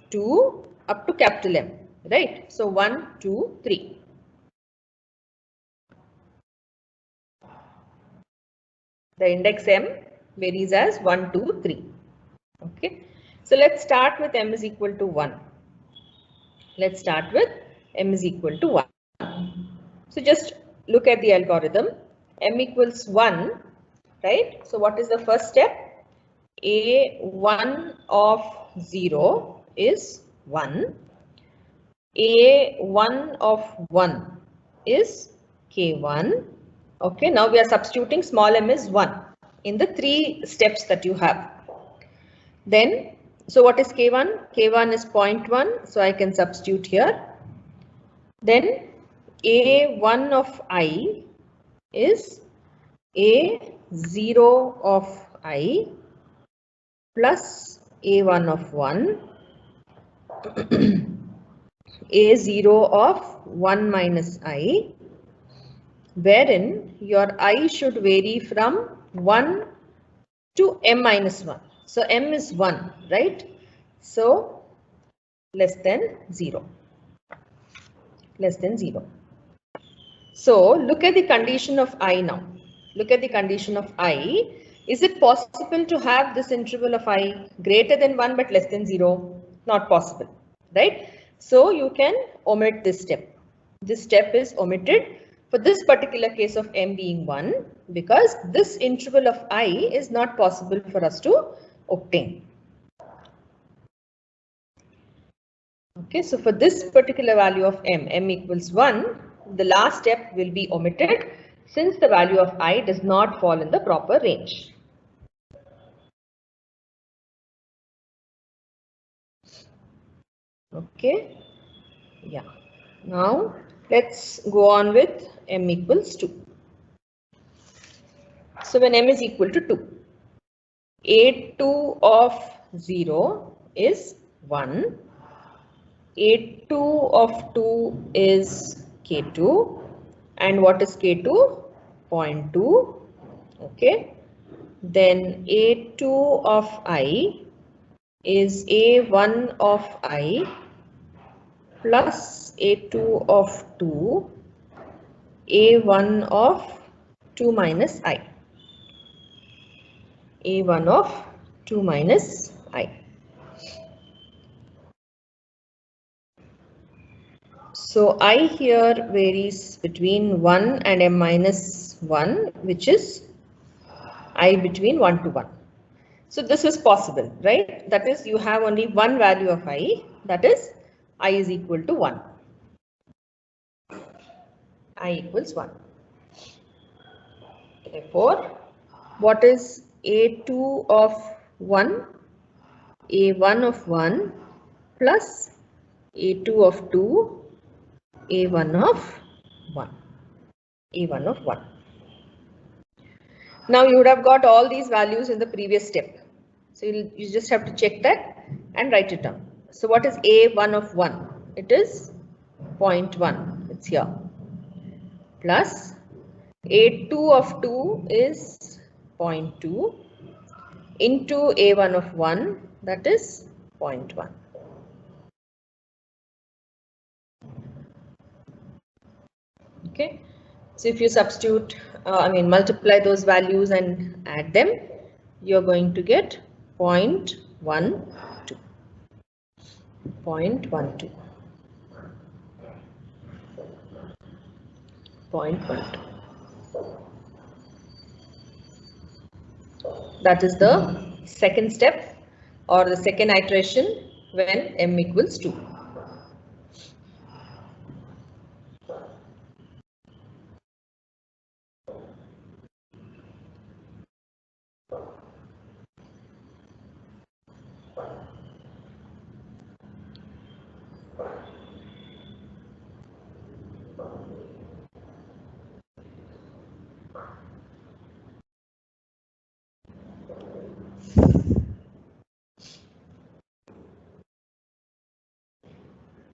2 up to capital M, right? So 1, 2, 3. The index m varies as 1, 2, 3. Okay. So let's start with m is equal to 1. Let's start with m is equal to 1. So just look at the algorithm. M equals 1, right? So what is the first step? A1 of 0 is 1. A1 of 1 is K1. Okay, now we are substituting small m is 1 in the 3 steps that you have. Then, so what is K1? K1 is 0.1, so I can substitute here. Then A1 of I is A0 of I plus A1 of 1. A0 of 1 minus I, wherein your I should vary from 1 to m minus 1. So m is 1, right? So less than 0. Less than 0. So look at the condition of I now. Look at the condition of I. Is it possible to have this interval of I greater than 1 but less than 0? Not possible, right? So you can omit this step. This step is omitted for this particular case of m being 1 because this interval of I is not possible for us to obtain. Okay, so for this particular value of m equals 1, the last step will be omitted since the value of I does not fall in the proper range. Okay, yeah. Now let's go on with m equals 2. So when m is equal to 2, A2 of 0 is 1. A2 of 2 is K2. And what is K2? 0.2. Okay. Then A2 of I is A1 of I plus A2 of 2, A1 of 2 minus I. A1 of 2 minus I. So I here varies between 1 and m minus 1, which is I between 1 to 1. So this is possible, right? That is, you have only one value of I, that is I is equal to 1. I equals 1. Therefore, what is A2 of 1? A1 of 1 plus A2 of 2, A1 of 1. A1 of 1. Now you would have got all these values in the previous step. So you just have to check that and write it down. So what is A1 of 1? It is 0.1. It's here. Plus A2 of 2 is 0.2 into A1 of 1, that is 0.1. Okay. So if you substitute, multiply those values and add them, you're going to get 0.12. 0.12. 0.12. That is the second step or the second iteration when m equals 2.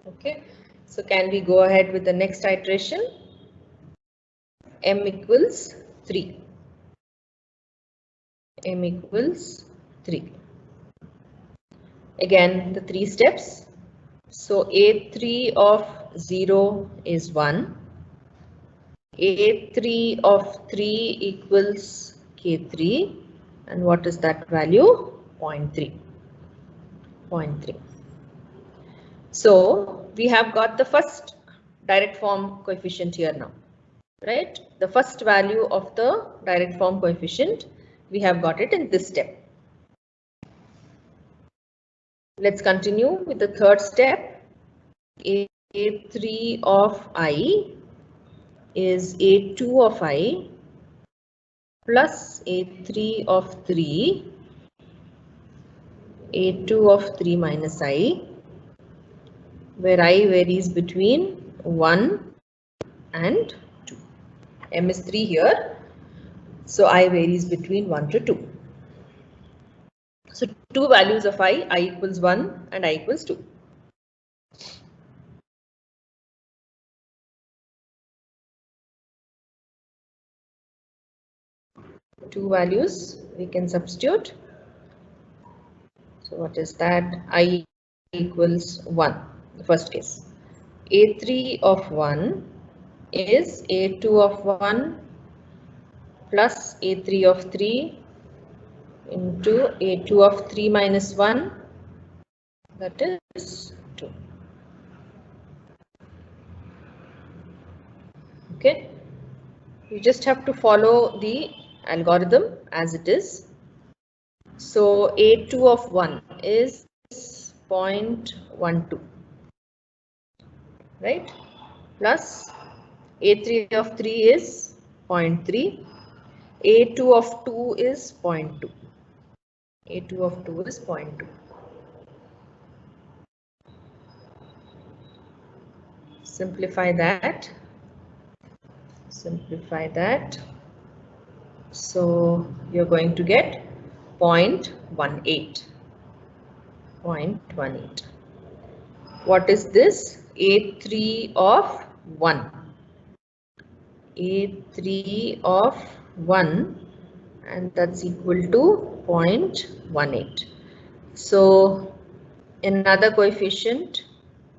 Okay, so can we go ahead with the next iteration? M equals 3. M equals 3. Again, the 3 steps. So A3 of 0 is 1. A3 of 3 equals K3, and what is that value? 0.3. 0.3. So we have got the first direct form coefficient here now, right? The first value of the direct form coefficient, we have got it in this step. Let's continue with the third step. A3 of I is A2 of I plus A3 of 3, A2 of 3 minus I, where I varies between 1 and 2. M is 3 here, so I varies between 1 to 2. So two values of I equals 1 and I equals 2. Two values we can substitute. So what is that? I equals 1, the first case. A3 of 1 is A2 of 1 plus A3 of 3 into A2 of 3 minus 1, that is 2. Okay, you just have to follow the algorithm as it is. So A2 of 1 is 0.12, right? Plus A3 of 3 is 0.3. A2 of 2 is 0.2. A2 of 2 is 0.2. Simplify that. Simplify that. So you're going to get 0.18. 0.18. What is this? A3 of 1. A3 of 1, and that's equal to 0.18. So another coefficient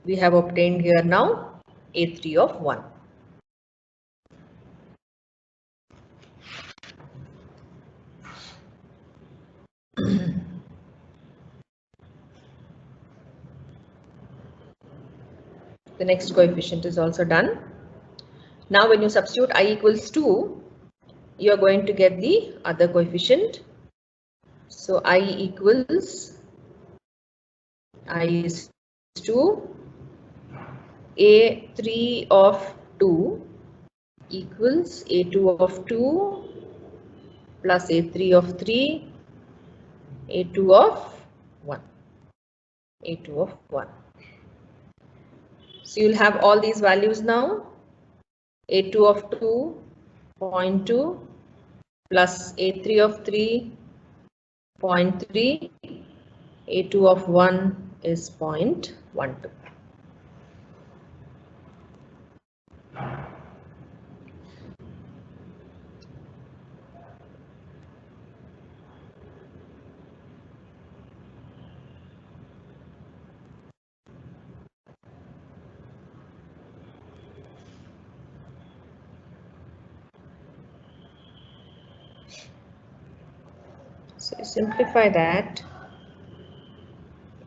we have obtained here now, A3 of 1. The next coefficient is also done. Now when you substitute I equals 2, you are going to get the other coefficient. So I equals, I is 2, A3 of 2 equals A2 of 2 plus A3 of 3, A2 of 1, A2 of 1. So you'll have all these values now. A2 of 2, 0.2 plus A3 of 3, 0.3, A2 of 1 is 0.12. So simplify that,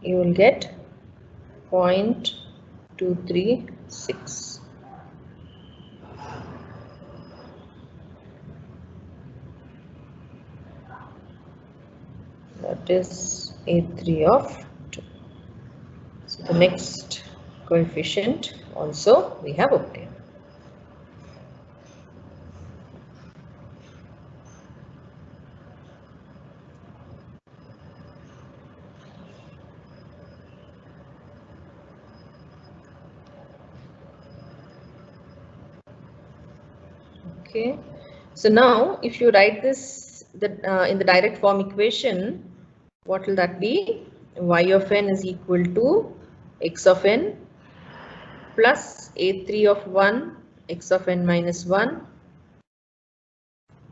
you will get 0.236. That is A3 of 2. So the next coefficient also we have obtained. Okay, so now if you write this in the direct form equation, what will that be? Y of n is equal to x of n plus A3 of 1, x of n minus 1,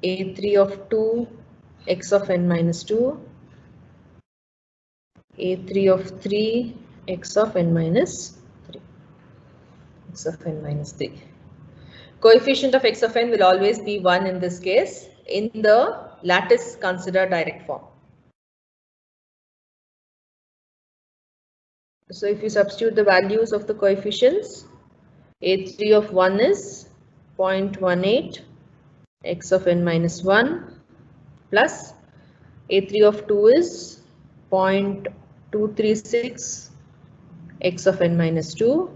A3 of 2, x of n minus 2, A3 of 3, x of n minus 3, x of n minus 3. Coefficient of x of n will always be 1 in this case. in the lattice considered direct form. So if you substitute the values of the coefficients, A3 of 1 is 0.18 x of n minus 1 plus A3 of 2 is 0.236 x of n minus 2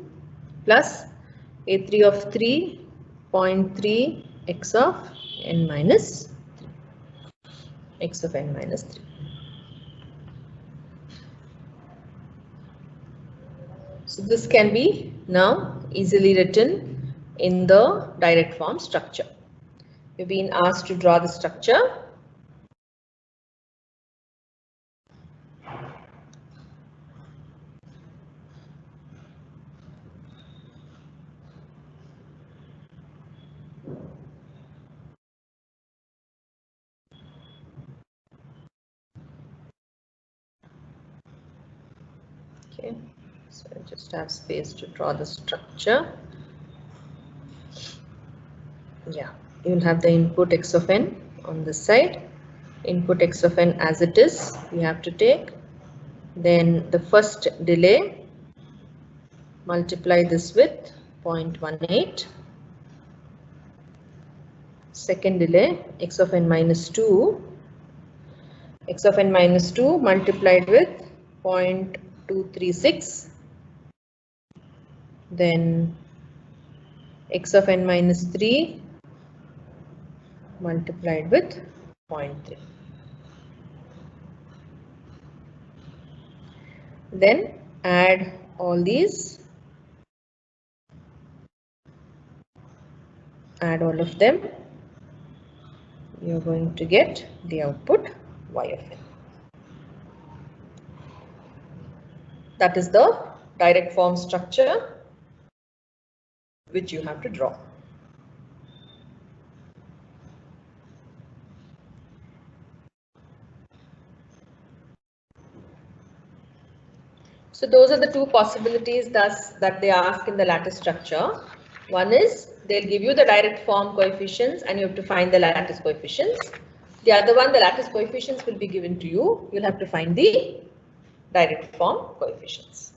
plus A3 of 3, 0.3 x of n minus 3. So this can be now easily written in the direct form structure. We've been asked to draw the structure. Okay, so I just have space to draw the structure. Yeah, you'll have the input x of n on this side. Input x of n as it is, we have to take. Then the first delay, multiply this with 0.18. Second delay, x of n minus 2. X of n minus 2 multiplied with 0.236. Then x of n minus 3 multiplied with 0.3. Then add all these, add all of them. You're going to get the output y of n. That is the direct form structure which you have to draw. So those are the two possibilities that they ask in the lattice structure. One is they'll give you the direct form coefficients and you have to find the lattice coefficients. The other one, the lattice coefficients will be given to you. You'll have to find the direct form coefficients.